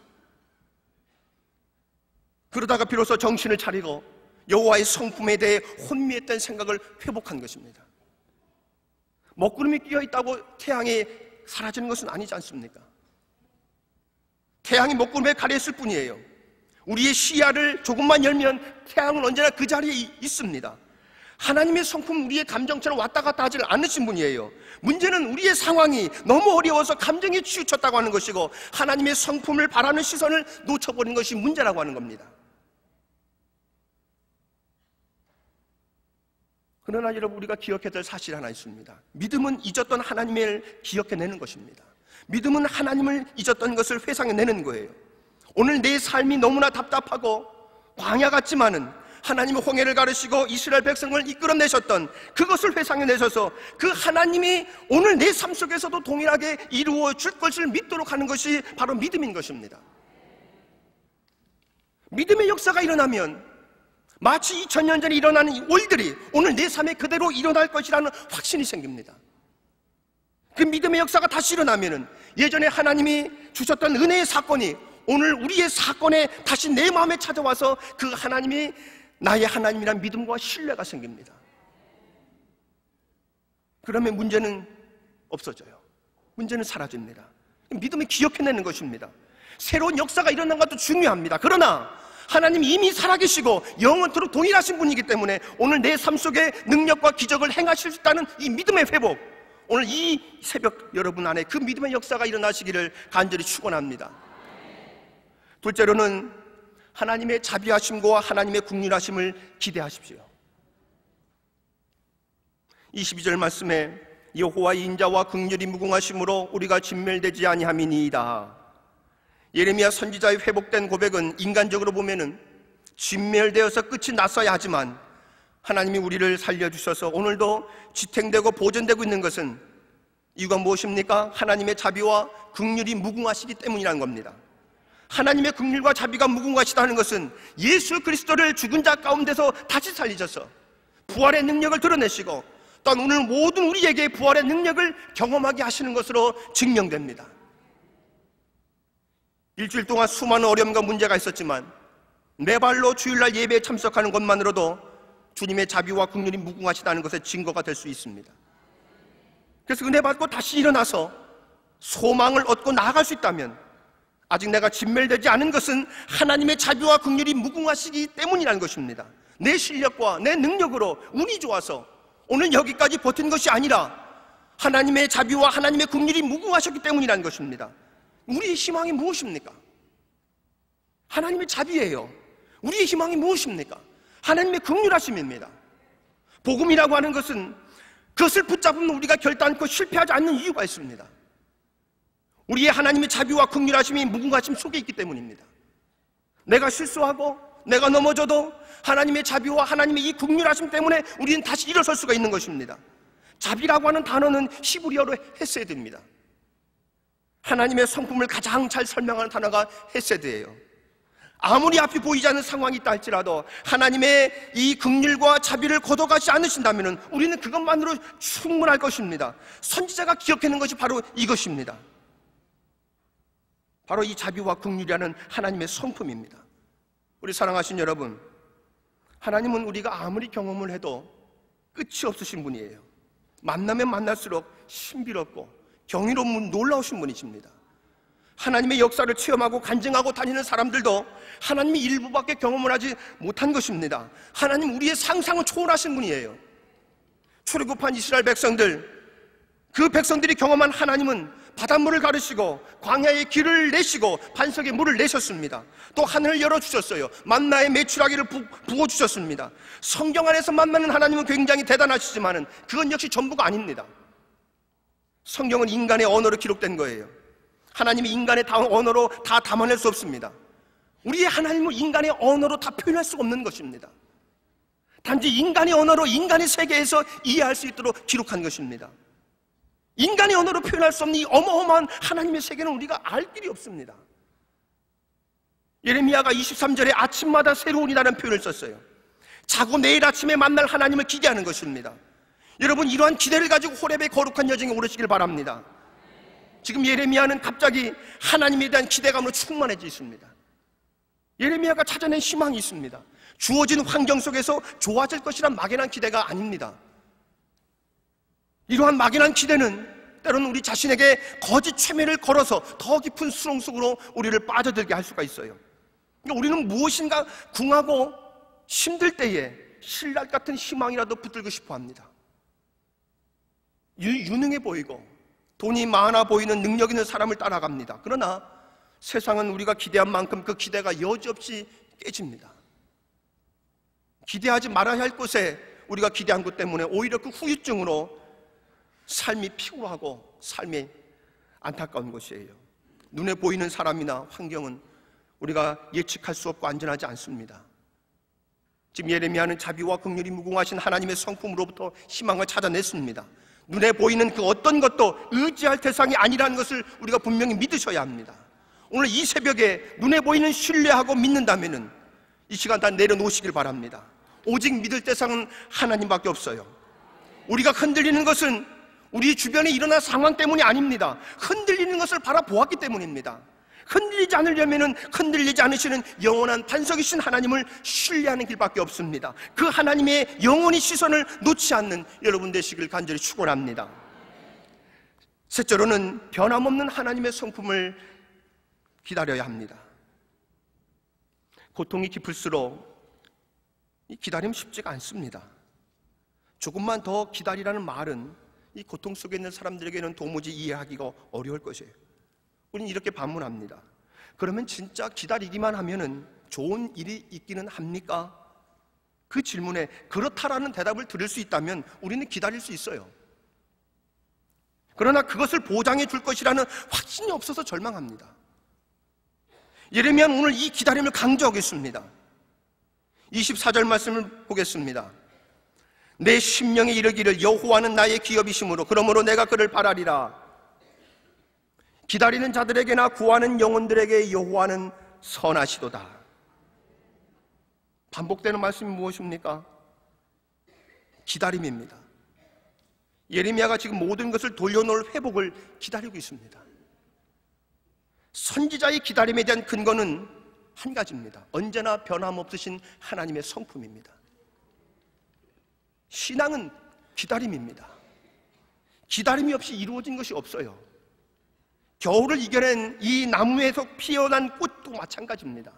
그러다가 비로소 정신을 차리고 여호와의 성품에 대해 혼미했던 생각을 회복한 것입니다. 먹구름이 끼어있다고 태양이 사라지는 것은 아니지 않습니까? 태양이 먹구름에 가려있을 뿐이에요. 우리의 시야를 조금만 열면 태양은 언제나 그 자리에 있습니다. 하나님의 성품은 우리의 감정처럼 왔다 갔다 하지 않으신 분이에요. 문제는 우리의 상황이 너무 어려워서 감정에 치우쳤다고 하는 것이고 하나님의 성품을 바라는 시선을 놓쳐버린 것이 문제라고 하는 겁니다. 그러나 여러분, 우리가 기억해야 될 사실 하나 있습니다. 믿음은 잊었던 하나님을 기억해내는 것입니다. 믿음은 하나님을 잊었던 것을 회상해내는 거예요. 오늘 내 삶이 너무나 답답하고 광야 같지만은 하나님의 홍해를 가르시고 이스라엘 백성을 이끌어내셨던 그것을 회상해내셔서 그 하나님이 오늘 내 삶 속에서도 동일하게 이루어 줄 것을 믿도록 하는 것이 바로 믿음인 것입니다. 믿음의 역사가 일어나면 마치 2000년 전에 일어나는 이 일들이 오늘 내 삶에 그대로 일어날 것이라는 확신이 생깁니다. 그 믿음의 역사가 다시 일어나면 예전에 하나님이 주셨던 은혜의 사건이 오늘 우리의 사건에 다시 내 마음에 찾아와서 그 하나님이 나의 하나님이란 믿음과 신뢰가 생깁니다. 그러면 문제는 없어져요. 문제는 사라집니다. 믿음을 기억해내는 것입니다. 새로운 역사가 일어나는 것도 중요합니다. 그러나 하나님이 이미 살아계시고 영원토록 동일하신 분이기 때문에 오늘 내 삶 속에 능력과 기적을 행하실 수 있다는 이 믿음의 회복, 오늘 이 새벽 여러분 안에 그 믿음의 역사가 일어나시기를 간절히 축원합니다. 둘째로는 하나님의 자비하심과 하나님의 긍휼하심을 기대하십시오. 22절 말씀에 여호와의 인자와 긍휼이 무궁하심으로 우리가 진멸되지 아니함이니이다. 예레미야 선지자의 회복된 고백은 인간적으로 보면은 진멸되어서 끝이 났어야 하지만 하나님이 우리를 살려주셔서 오늘도 지탱되고 보존되고 있는 것은 이유가 무엇입니까? 하나님의 자비와 긍휼이 무궁하시기 때문이라는 겁니다. 하나님의 긍휼과 자비가 무궁하시다는 것은 예수 그리스도를 죽은 자 가운데서 다시 살리셔서 부활의 능력을 드러내시고 또한 오늘 모든 우리에게 부활의 능력을 경험하게 하시는 것으로 증명됩니다. 일주일 동안 수많은 어려움과 문제가 있었지만 내 발로 주일날 예배에 참석하는 것만으로도 주님의 자비와 긍휼이 무궁하시다는 것의 증거가 될 수 있습니다. 그래서 은혜 받고 다시 일어나서 소망을 얻고 나아갈 수 있다면 아직 내가 진멸되지 않은 것은 하나님의 자비와 긍휼이 무궁하시기 때문이라는 것입니다. 내 실력과 내 능력으로 운이 좋아서 오늘 여기까지 버틴 것이 아니라 하나님의 자비와 하나님의 긍휼이 무궁하셨기 때문이라는 것입니다. 우리의 희망이 무엇입니까? 하나님의 자비예요. 우리의 희망이 무엇입니까? 하나님의 긍휼하심입니다. 복음이라고 하는 것은 그것을 붙잡으면 우리가 결단코 실패하지 않는 이유가 있습니다. 우리의 하나님의 자비와 긍휼하심이 무궁하심 속에 있기 때문입니다. 내가 실수하고 내가 넘어져도 하나님의 자비와 하나님의 이 긍휼하심 때문에 우리는 다시 일어설 수가 있는 것입니다. 자비라고 하는 단어는 히브리어로 헤세드입니다. 하나님의 성품을 가장 잘 설명하는 단어가 헤세드예요. 아무리 앞이 보이지 않는 상황이 있다 할지라도 하나님의 이 긍휼과 자비를 거둬가지 않으신다면 우리는 그것만으로 충분할 것입니다. 선지자가 기억해낸 것이 바로 이것입니다. 바로 이 자비와 긍휼이라는 하나님의 성품입니다. 우리 사랑하신 여러분, 하나님은 우리가 아무리 경험을 해도 끝이 없으신 분이에요. 만나면 만날수록 신비롭고 경이로운 놀라우신 분이십니다. 하나님의 역사를 체험하고 간증하고 다니는 사람들도 하나님이 일부밖에 경험을 하지 못한 것입니다. 하나님 우리의 상상을 초월하신 분이에요. 출애굽한 이스라엘 백성들, 그 백성들이 경험한 하나님은 바닷물을 가르시고 광야의 길을 내시고 반석에 물을 내셨습니다. 또 하늘을 열어주셨어요. 만나의 메추라기를 부어주셨습니다. 성경 안에서 만나는 하나님은 굉장히 대단하시지만 그건 역시 전부가 아닙니다. 성경은 인간의 언어로 기록된 거예요. 하나님이 인간의 언어로 다 담아낼 수 없습니다. 우리의 하나님은 인간의 언어로 다 표현할 수가 없는 것입니다. 단지 인간의 언어로 인간의 세계에서 이해할 수 있도록 기록한 것입니다. 인간의 언어로 표현할 수 없는 이 어마어마한 하나님의 세계는 우리가 알 길이 없습니다. 예레미야가 23절에 아침마다 새로운 이라는 표현을 썼어요. 자고 내일 아침에 만날 하나님을 기대하는 것입니다. 여러분, 이러한 기대를 가지고 호렙의 거룩한 여정에 오르시길 바랍니다. 지금 예레미야는 갑자기 하나님에 대한 기대감으로 충만해져 있습니다. 예레미야가 찾아낸 희망이 있습니다. 주어진 환경 속에서 좋아질 것이란 막연한 기대가 아닙니다. 이러한 막연한 기대는 때로는 우리 자신에게 거짓 최면을 걸어서 더 깊은 수렁 속으로 우리를 빠져들게 할 수가 있어요. 그러니까 우리는 무엇인가 궁하고 힘들 때에 신랄 같은 희망이라도 붙들고 싶어 합니다. 유능해 보이고 돈이 많아 보이는 능력 있는 사람을 따라갑니다. 그러나 세상은 우리가 기대한 만큼 그 기대가 여지없이 깨집니다. 기대하지 말아야 할 곳에 우리가 기대한 것 때문에 오히려 그 후유증으로 삶이 피곤하고 삶이 안타까운 것이에요. 눈에 보이는 사람이나 환경은 우리가 예측할 수 없고 안전하지 않습니다. 지금 예레미야는 자비와 긍휼이 무궁하신 하나님의 성품으로부터 희망을 찾아냈습니다. 눈에 보이는 그 어떤 것도 의지할 대상이 아니라는 것을 우리가 분명히 믿으셔야 합니다. 오늘 이 새벽에 눈에 보이는 신뢰하고 믿는다면 이 시간 다 내려놓으시길 바랍니다. 오직 믿을 대상은 하나님밖에 없어요. 우리가 흔들리는 것은 우리 주변에 일어난 상황 때문이 아닙니다. 흔들리는 것을 바라보았기 때문입니다. 흔들리지 않으려면 흔들리지 않으시는 영원한 반석이신 하나님을 신뢰하는 길밖에 없습니다. 그 하나님의 영원히 시선을 놓지 않는 여러분 되시길 간절히 축원합니다. 셋째로는 변함없는 하나님의 성품을 기다려야 합니다. 고통이 깊을수록 이 기다림 쉽지가 않습니다. 조금만 더 기다리라는 말은 이 고통 속에 있는 사람들에게는 도무지 이해하기가 어려울 것이에요. 우리는 이렇게 반문합니다. 그러면 진짜 기다리기만 하면은 좋은 일이 있기는 합니까? 그 질문에 그렇다라는 대답을 들을 수 있다면 우리는 기다릴 수 있어요. 그러나 그것을 보장해 줄 것이라는 확신이 없어서 절망합니다. 예레미야는 오늘 이 기다림을 강조하겠습니다. 24절 말씀을 보겠습니다. 내 심령에 이르기를 여호와는 나의 기업이심으로 그러므로 내가 그를 바라리라. 기다리는 자들에게나 구하는 영혼들에게 여호와는 선하시도다. 반복되는 말씀이 무엇입니까? 기다림입니다. 예레미야가 지금 모든 것을 돌려놓을 회복을 기다리고 있습니다. 선지자의 기다림에 대한 근거는 한 가지입니다. 언제나 변함없으신 하나님의 성품입니다. 신앙은 기다림입니다. 기다림이 없이 이루어진 것이 없어요. 겨울을 이겨낸 이 나무에서 피어난 꽃도 마찬가지입니다.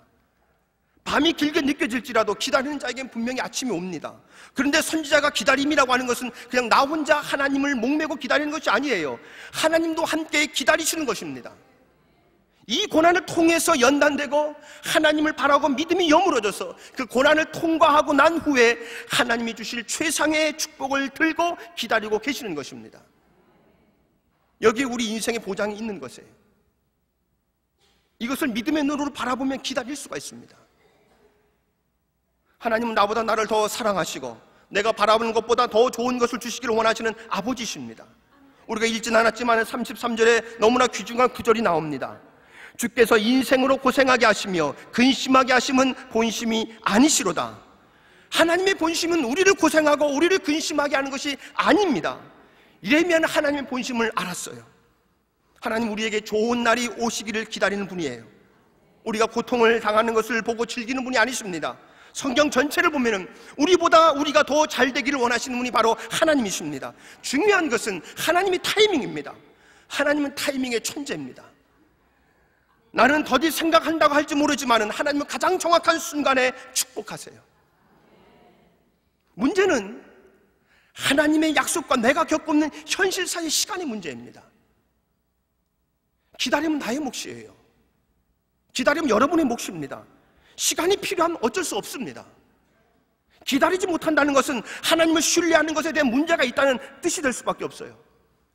밤이 길게 느껴질지라도 기다리는 자에게는 분명히 아침이 옵니다. 그런데 선지자가 기다림이라고 하는 것은 그냥 나 혼자 하나님을 목매고 기다리는 것이 아니에요. 하나님도 함께 기다리시는 것입니다. 이 고난을 통해서 연단되고 하나님을 바라고 믿음이 여물어져서 그 고난을 통과하고 난 후에 하나님이 주실 최상의 축복을 들고 기다리고 계시는 것입니다. 여기에 우리 인생의 보장이 있는 것이에요. 이것을 믿음의 눈으로 바라보면 기다릴 수가 있습니다. 하나님은 나보다 나를 더 사랑하시고 내가 바라보는 것보다 더 좋은 것을 주시기를 원하시는 아버지십니다. 우리가 읽진 않았지만 33절에 너무나 귀중한 구절이 나옵니다. 주께서 인생으로 고생하게 하시며 근심하게 하심은 본심이 아니시로다. 하나님의 본심은 우리를 고생하고 우리를 근심하게 하는 것이 아닙니다. 이래면 하나님의 본심을 알았어요. 하나님 우리에게 좋은 날이 오시기를 기다리는 분이에요. 우리가 고통을 당하는 것을 보고 즐기는 분이 아니십니다. 성경 전체를 보면은 우리보다 우리가 더 잘 되기를 원하시는 분이 바로 하나님이십니다. 중요한 것은 하나님의 타이밍입니다. 하나님은 타이밍의 천재입니다. 나는 더디 생각한다고 할지 모르지만 하나님은 가장 정확한 순간에 축복하세요. 문제는 하나님의 약속과 내가 겪고 있는 현실 사이의 시간의 문제입니다. 기다림은 나의 몫이에요. 기다림은 여러분의 몫입니다. 시간이 필요하면 어쩔 수 없습니다. 기다리지 못한다는 것은 하나님을 신뢰하는 것에 대한 문제가 있다는 뜻이 될 수밖에 없어요.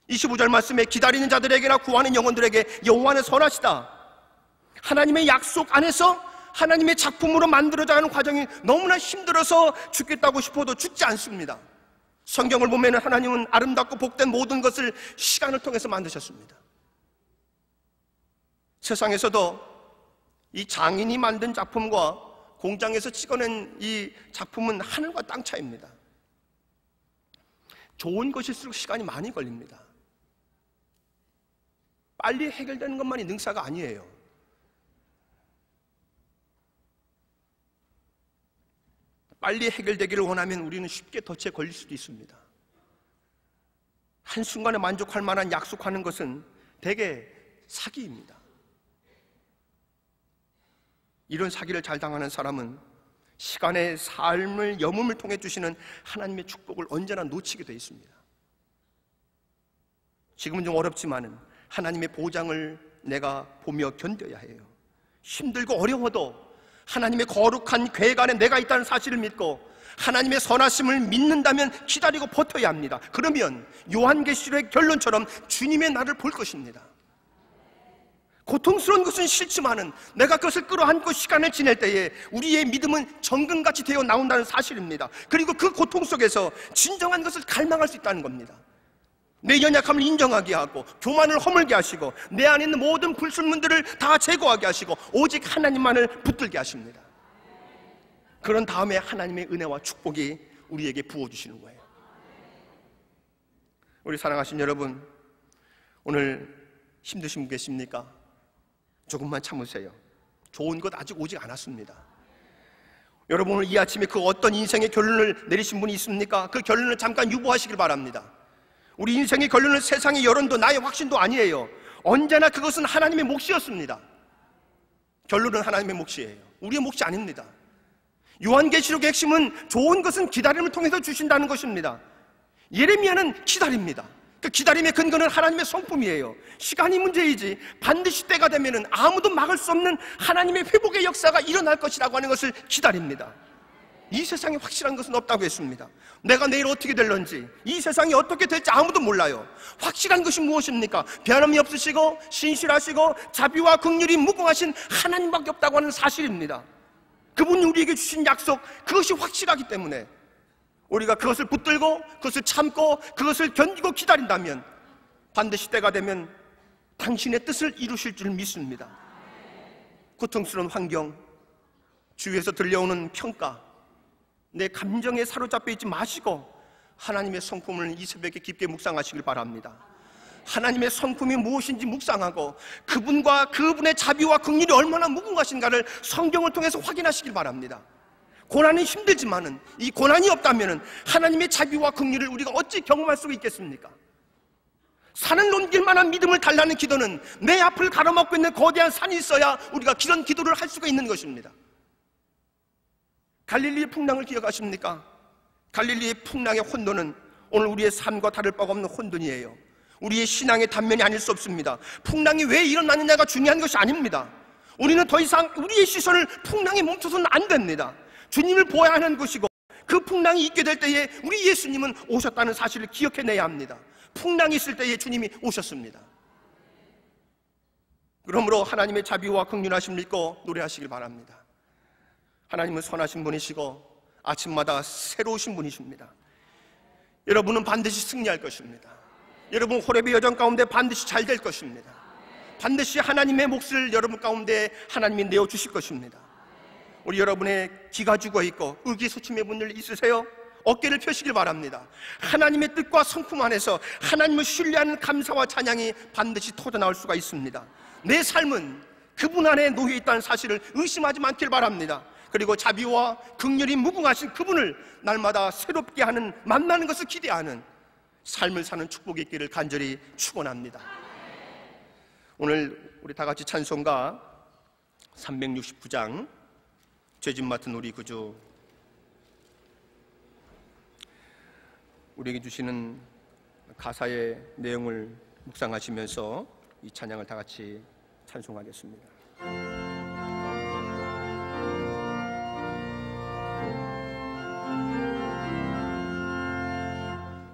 25절 말씀에 기다리는 자들에게나 구하는 영혼들에게 여호와는 선하시다. 하나님의 약속 안에서 하나님의 작품으로 만들어져가는 과정이 너무나 힘들어서 죽겠다고 싶어도 죽지 않습니다. 성경을 보면 하나님은 아름답고 복된 모든 것을 시간을 통해서 만드셨습니다. 세상에서도 이 장인이 만든 작품과 공장에서 찍어낸 이 작품은 하늘과 땅 차이입니다. 좋은 것일수록 시간이 많이 걸립니다. 빨리 해결되는 것만이 능사가 아니에요. 빨리 해결되기를 원하면 우리는 쉽게 덫에 걸릴 수도 있습니다. 한순간에 만족할 만한 약속하는 것은 대개 사기입니다. 이런 사기를 잘 당하는 사람은 시간의 삶을 염음을 통해 주시는 하나님의 축복을 언제나 놓치게 되어 있습니다. 지금은 좀 어렵지만 하나님의 보장을 내가 보며 견뎌야 해요. 힘들고 어려워도 하나님의 거룩한 계획 안에 내가 있다는 사실을 믿고 하나님의 선하심을 믿는다면 기다리고 버텨야 합니다. 그러면 요한계시록의 결론처럼 주님의 나를 볼 것입니다. 고통스러운 것은 싫지만은 내가 그것을 끌어안고 시간을 지낼 때에 우리의 믿음은 정금같이 되어 나온다는 사실입니다. 그리고 그 고통 속에서 진정한 것을 갈망할 수 있다는 겁니다. 내 연약함을 인정하게 하고 교만을 허물게 하시고 내 안에 있는 모든 불순물들을 다 제거하게 하시고 오직 하나님만을 붙들게 하십니다. 그런 다음에 하나님의 은혜와 축복이 우리에게 부어주시는 거예요. 우리 사랑하신 여러분, 오늘 힘드신 분 계십니까? 조금만 참으세요. 좋은 것 아직 오지 않았습니다. 여러분, 오늘 이 아침에 그 어떤 인생의 결론을 내리신 분이 있습니까? 그 결론을 잠깐 유보하시길 바랍니다. 우리 인생의 결론은 세상의 여론도 나의 확신도 아니에요. 언제나 그것은 하나님의 몫이었습니다. 결론은 하나님의 몫이에요. 우리의 몫이 아닙니다. 요한계시록의 핵심은 좋은 것은 기다림을 통해서 주신다는 것입니다. 예레미야는 기다립니다. 그 기다림의 근거는 하나님의 성품이에요. 시간이 문제이지 반드시 때가 되면 아무도 막을 수 없는 하나님의 회복의 역사가 일어날 것이라고 하는 것을 기다립니다. 이 세상에 확실한 것은 없다고 했습니다. 내가 내일 어떻게 될런지, 이 세상이 어떻게 될지 아무도 몰라요. 확실한 것이 무엇입니까? 변함이 없으시고 신실하시고 자비와 긍휼이 무궁하신 하나님밖에 없다고 하는 사실입니다. 그분이 우리에게 주신 약속, 그것이 확실하기 때문에 우리가 그것을 붙들고 그것을 참고 그것을 견디고 기다린다면 반드시 때가 되면 당신의 뜻을 이루실 줄 믿습니다. 고통스러운 환경, 주위에서 들려오는 평가, 내 감정에 사로잡혀 있지 마시고 하나님의 성품을 이 새벽에 깊게 묵상하시길 바랍니다. 하나님의 성품이 무엇인지 묵상하고 그분과 그분의 자비와 긍휼이 얼마나 무궁하신가를 성경을 통해서 확인하시길 바랍니다. 고난이 힘들지만은 이 고난이 없다면은 하나님의 자비와 긍휼을 우리가 어찌 경험할 수가 있겠습니까? 산을 넘길 만한 믿음을 달라는 기도는 내 앞을 가로막고 있는 거대한 산이 있어야 우리가 그런 기도를 할 수가 있는 것입니다. 갈릴리의 풍랑을 기억하십니까? 갈릴리의 풍랑의 혼돈은 오늘 우리의 삶과 다를 바가 없는 혼돈이에요. 우리의 신앙의 단면이 아닐 수 없습니다. 풍랑이 왜 일어나느냐가 중요한 것이 아닙니다. 우리는 더 이상 우리의 시선을 풍랑에 멈춰서는 안 됩니다. 주님을 보아야 하는 것이고 그 풍랑이 있게 될 때에 우리 예수님은 오셨다는 사실을 기억해내야 합니다. 풍랑이 있을 때에 주님이 오셨습니다. 그러므로 하나님의 자비와 긍휼하심을 믿고 노래하시길 바랍니다. 하나님은 선하신 분이시고 아침마다 새로우신 분이십니다. 여러분은 반드시 승리할 것입니다. 여러분 호렙의 여정 가운데 반드시 잘 될 것입니다. 반드시 하나님의 몫을 여러분 가운데 하나님이 내어주실 것입니다. 우리 여러분의 기가 죽어있고 의기소침의 분들 있으세요? 어깨를 펴시길 바랍니다. 하나님의 뜻과 성품 안에서 하나님을 신뢰하는 감사와 찬양이 반드시 터져나올 수가 있습니다. 내 삶은 그분 안에 놓여있다는 사실을 의심하지 않길 바랍니다. 그리고 자비와 긍휼이 무궁하신 그분을 날마다 새롭게 하는, 만나는 것을 기대하는 삶을 사는 축복이 있기를 간절히 축원합니다. 오늘 우리 다 같이 찬송가 369장 죄짐 맡은 우리 구주, 우리에게 주시는 가사의 내용을 묵상하시면서 이 찬양을 다 같이 찬송하겠습니다.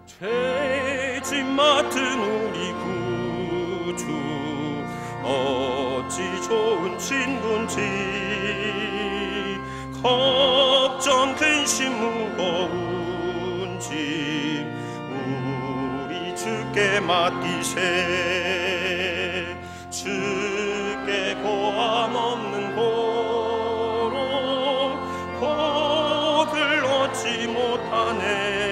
죄짐 맡은 우리 구주 어찌 좋은 친구인지 걱정 근심 무거운 짐 우리 주께 맡기세. 주께 고함 없는 고로 복을 얻지 못하네.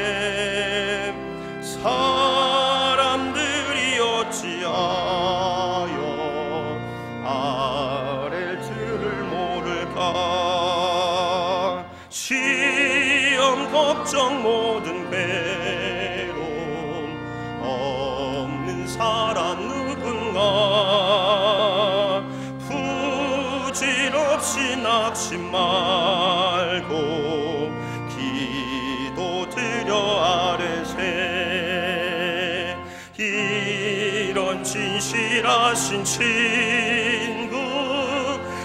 사람들이 어찌하여 아랠 줄을 모를까. 시험 걱정 모든 괴로움 없는 사람 누군가. 부질없이 낙심 말고 기도 드려 아뢰세. 이런 진실하신 친구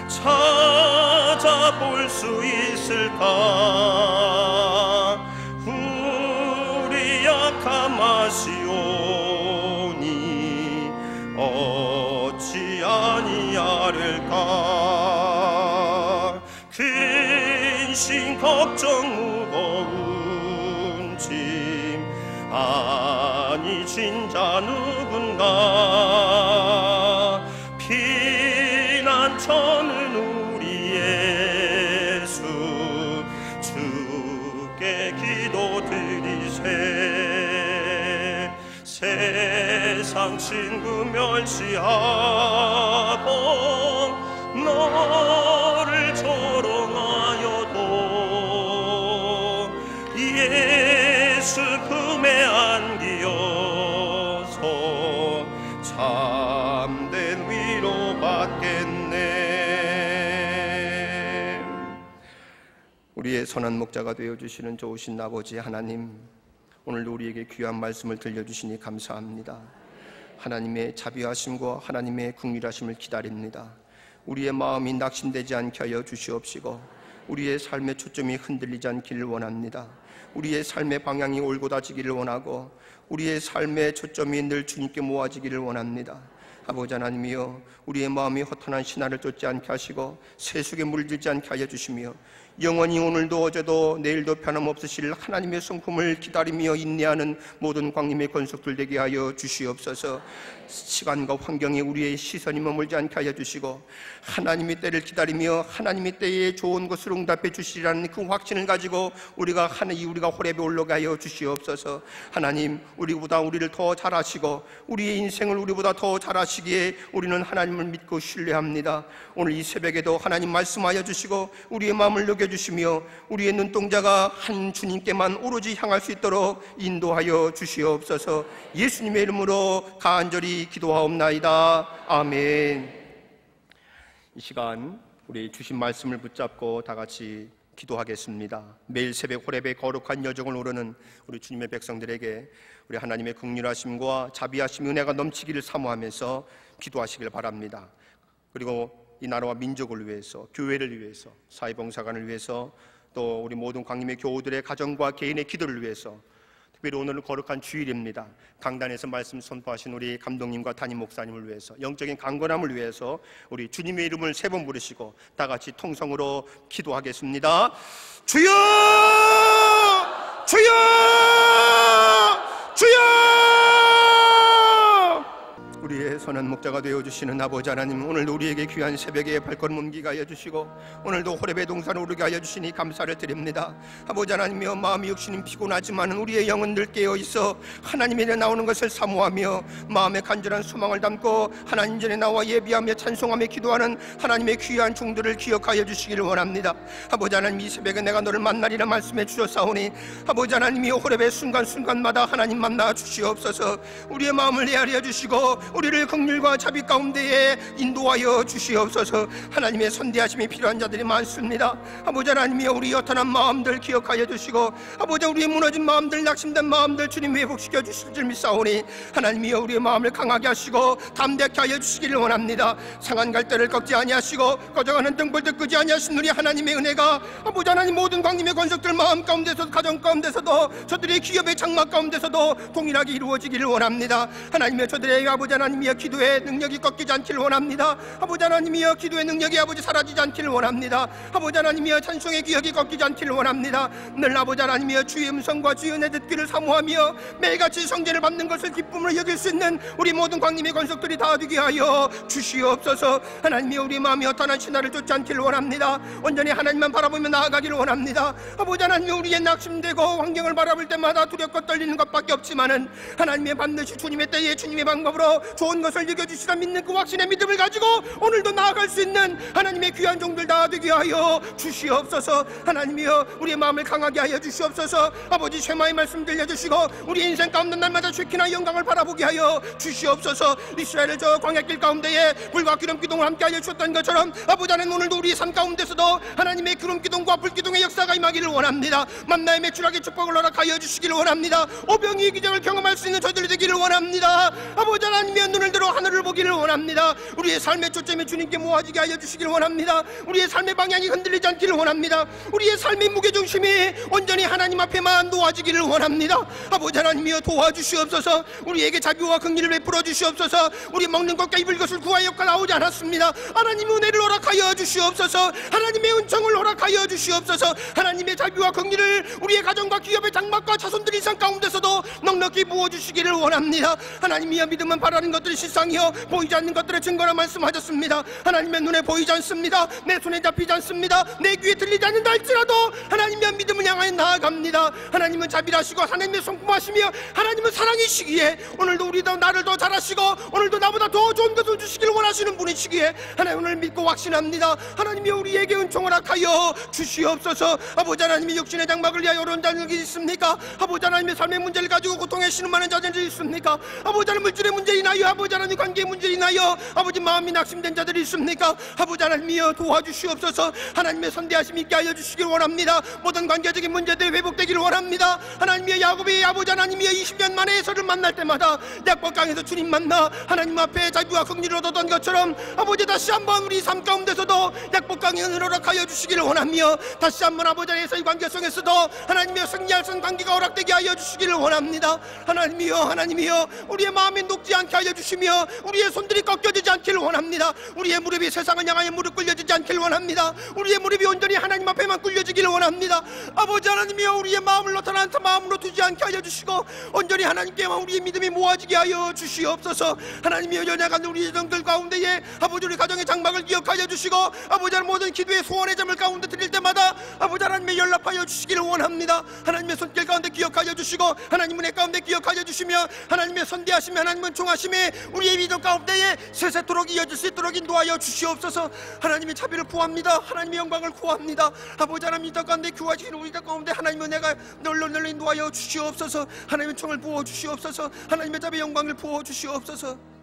찾아볼 수 있을까. 우리 약함 아시오니 어찌 아니하릴까. 근심 걱정 무거운 짐 아니 진자 누군가. 피난처는 우리 예수 주께 기도드리세. 세상 친구 멸시하고 너를 조롱하여도 예수 품에 안기어서 참된 위로 받겠네. 우리의 선한 목자가 되어주시는 좋으신 아버지 하나님, 오늘도 우리에게 귀한 말씀을 들려주시니 감사합니다. 하나님의 자비하심과 하나님의 긍휼하심을 기다립니다. 우리의 마음이 낙심되지 않게 하여 주시옵시고 우리의 삶의 초점이 흔들리지 않기를 원합니다. 우리의 삶의 방향이 올곧아지기를 원하고 우리의 삶의 초점이 늘 주님께 모아지기를 원합니다. 아버지 하나님이여, 우리의 마음이 허탄한 신화를 쫓지 않게 하시고 세속에 물들지 않게 하여 주시며 영원히 오늘도 어제도 내일도 변함없으실 하나님의 성품을 기다리며 인내하는 모든 광림의 권속들 되게 하여 주시옵소서. 시간과 환경에 우리의 시선이 머물지 않게 하여 주시고 하나님의 때를 기다리며 하나님의 때에 좋은 것으로 응답해 주시리라는 그 확신을 가지고 우리가 호렙에 올라가 하여 주시옵소서. 하나님, 우리보다 우리를 더 잘 아시고 우리의 인생을 우리보다 더 잘 아시기에 우리는 하나님을 믿고 신뢰합니다. 오늘 이 새벽에도 하나님 말씀하여 주시고 우리의 마음을 녹여주시며 우리의 눈동자가 한 주님께만 오로지 향할 수 있도록 인도하여 주시옵소서. 예수님의 이름으로 간절히 기도하옵나이다. 아멘. 이 시간 우리 주신 말씀을 붙잡고 다 같이 기도하겠습니다. 매일 새벽 호렙의 거룩한 여정을 오르는 우리 주님의 백성들에게 우리 하나님의 긍휼하심과 자비하심, 은혜가 넘치기를 사모하면서 기도하시길 바랍니다. 그리고 이 나라와 민족을 위해서, 교회를 위해서, 사회봉사관을 위해서, 또 우리 모든 광림의 교우들의 가정과 개인의 기도를 위해서 특별히 오늘은 거룩한 주일입니다. 강단에서 말씀 선포하신 우리 감독님과 담임 목사님을 위해서, 영적인 강건함을 위해서 우리 주님의 이름을 3번 부르시고 다 같이 통성으로 기도하겠습니다. 주여! 주여! 주여! 우리의 선한 목자가 되어주시는 아버지 하나님, 오늘도 우리에게 귀한 새벽에 발걸음 옮기게 하여 주시고 오늘도 호렙의 동산을 오르게 하여 주시니 감사를 드립니다. 아버지 하나님이여, 마음이 육신은 피곤하지만 우리의 영은 늘 깨어있어 하나님의 일에 나오는 것을 사모하며 마음에 간절한 소망을 담고 하나님 전에 나와 예비하며 찬송하며 기도하는 하나님의 귀한 종들을 기억하여 주시기를 원합니다. 아버지 하나님, 이 새벽에 내가 너를 만나리라 말씀해 주셨사오니 아버지 하나님이여, 호렙의 순간순간마다 하나님 만나 주시옵소서. 우리의 마음을 헤아려 주시고 우리를 긍휼과 자비 가운데에 인도하여 주시옵소서. 하나님의 선대하심이 필요한 자들이 많습니다. 아버지 하나님이여, 우리 여탄한 마음들 기억하여 주시고 아버지, 우리의 무너진 마음들, 낙심된 마음들 주님 회복시켜 주실 줄 믿사오니 하나님이여, 우리의 마음을 강하게 하시고 담대케 하여 주시기를 원합니다. 상한 갈대를 꺾지 아니하시고 꺼져가는 등불도 끄지 아니하신 우리 하나님의 은혜가 아버지 하나님, 모든 광림의 권속들 마음 가운데서도 가정 가운데서도 저들의 기업의 장막 가운데서도 동일하게 이루어지기를 원합니다. 하나님이여, 저들의 아버지 하나님이여, 기도의 능력이 꺾이지 않기를 원합니다. 아버지 하나님이여, 기도의 능력이 아버지 사라지지 않기를 원합니다. 아버지 하나님이여, 찬송의 기억이 꺾이지 않기를 원합니다. 늘 아버지 하나님이여, 주의 음성과 주의 은혜 듣기를 사모하며 매일같이 성전을 받는 것을 기쁨으로 여길 수 있는 우리 모든 광림의 권속들이 다 되게 하여 주시옵소서. 하나님이여, 우리 마음이 어떠한 신화를 쫓지 않기를 원합니다. 온전히 하나님만 바라보며 나아가기를 원합니다. 아버지 하나님이여, 우리의 낙심되고 환경을 바라볼 때마다 두렵고 떨리는 것밖에 없지만은 하나님의 반드시 주님의 때에 주님의 방법으로 좋은 것을 이겨주시라 믿는 그 확신의 믿음을 가지고 오늘도 나아갈 수 있는 하나님의 귀한 종들 다 되게 하여 주시옵소서. 하나님이여, 우리의 마음을 강하게 하여 주시옵소서. 아버지, 쉐마의 말씀 들려주시고 우리 인생 가운데 날마다 쉐키나 영광을 바라보게 하여 주시옵소서. 이스라엘을 저 광야길 가운데에 불과 기름 기둥을 함께 하여 주셨던 것처럼 아버지 하나님, 오늘도 우리 삶 가운데서도 하나님의 기름 기둥과 불 기둥의 역사가 임하기를 원합니다. 만나의 매출하게 축복을 허락하여 주시기를 원합니다. 오병이의 기적을 경험할 수 있는 저들이 되기를 원합니다. 아버지 하나님의 눈을 들어 하늘을 보기를 원합니다. 우리의 삶의 초점이 주님께 모아지게 하여 주시기를 원합니다. 우리의 삶의 방향이 흔들리지 않기를 원합니다. 우리의 삶의 무게중심이 온전히 하나님 앞에만 놓아지기를 원합니다. 아버지 하나님이여, 도와주시옵소서. 우리에게 자비와 긍휼을 베풀어 주시옵소서. 우리 먹는 것과 입을 것을 구하여가 나오지 않았습니다. 하나님의 은혜를 허락하여 주시옵소서. 하나님의 은총을 허락하여 주시옵소서. 하나님의 자비와 긍휼을 우리의 가정과 기업의 장막과 자손들 인생 가운데서도 넉넉히 부어주시기를 원합니다. 하나님이여, 믿음은 바라는 것들이 실상이요 보이지 않는 것들의 증거라 말씀하셨습니다. 하나님의 눈에 보이지 않습니다. 내 손에 잡히지 않습니다. 내 귀에 들리지 않는다 할지라도 하나님의 믿음을 향하여 나아갑니다. 하나님은 자비라시고 하나님의 성품하시며 하나님은 사랑이시기에 오늘도 우리도 나를 더 잘하시고 오늘도 나보다 더 좋은 것을 주시기를 원하시는 분이시기에 하나님, 오늘 믿고 확신합니다. 하나님이 우리에게 은총을 허락하여 주시옵소서. 아버지 하나님이 육신의 장막을 위하여 어려운 자들이 있습니까? 아버지 하나님의 삶의 문제를 가지고 고통에 신음하는 자들이 있습니까? 아버지 하나님, 물질의 문제 인하여 아버지 하나님 관계의 문제 인하여 아버지 마음이 낙심된 자들이 있습니까? 아버지 하나님이여, 도와주시옵소서. 하나님의 선대하심이 있게 하여 주시길 원합니다. 모든 관계적인 문제들이 회복되기를 원합니다. 하나님이여, 야곱이 아버지 하나님이여 20년 만에 에서를 만날 때마다 약복강에서 주님 만나 하나님 앞에 자비와 긍휼을 얻었던 것처럼 아버지, 다시 한번 우리 삶 가운데서도 약복강의 은혜를 허락하여 주시기를 원하며 다시 한번 아버지 안에서의 관계 속에서도 하나님이여 승리할 수 있는 관계가 허락되게 하여 주시기를 원합니다. 하나님이여, 우리의 마음이 녹지 않게 하여 주시며 우리의 손들이 꺾여지지 않기를 원합니다. 우리의 무릎이 세상을 향하여 무릎 꿇려지지 않기를 원합니다. 우리의 무릎이 온전히 하나님 앞에만 꿇려지기를 원합니다. 아버지 하나님이여, 우리의 마음을 나타난 마음으로 두지 않게 하여 주시고 온전히 하나님께만 우리의 믿음이 모아지게 하여 주시옵소서. 하나님이여, 연약한 우리 예정들 가운데에 아버지 우리 가정의 장막을 기억하여 주시고 아버지 하나님, 모든 기도의 소원의 잠을 가운데 드릴 때마다 아버지 하나님의 연락하여 주시기를 원합니다. 하나님의 손길 가운데 기억하여 주시고 하나님 은혜 가운데 기억하여 주시며 하나님의 선대하심에 하나님은 총하심에 우리의 믿음 가운데에 세세토록 이어질 수 있도록 인도하여 주시옵소서. 하나님의 자비를 구합니다. 하나님의 영광을 구합니다. 아버지 하나님, 이 땅 가운데 교화시키는 우리 땅 가운데 하나님의 은혜가 널널 인도하여 주시옵소서. 하나님의 총을 부어 주시옵소서. 하나님의 자비의 영광을 부어 주시옵소서.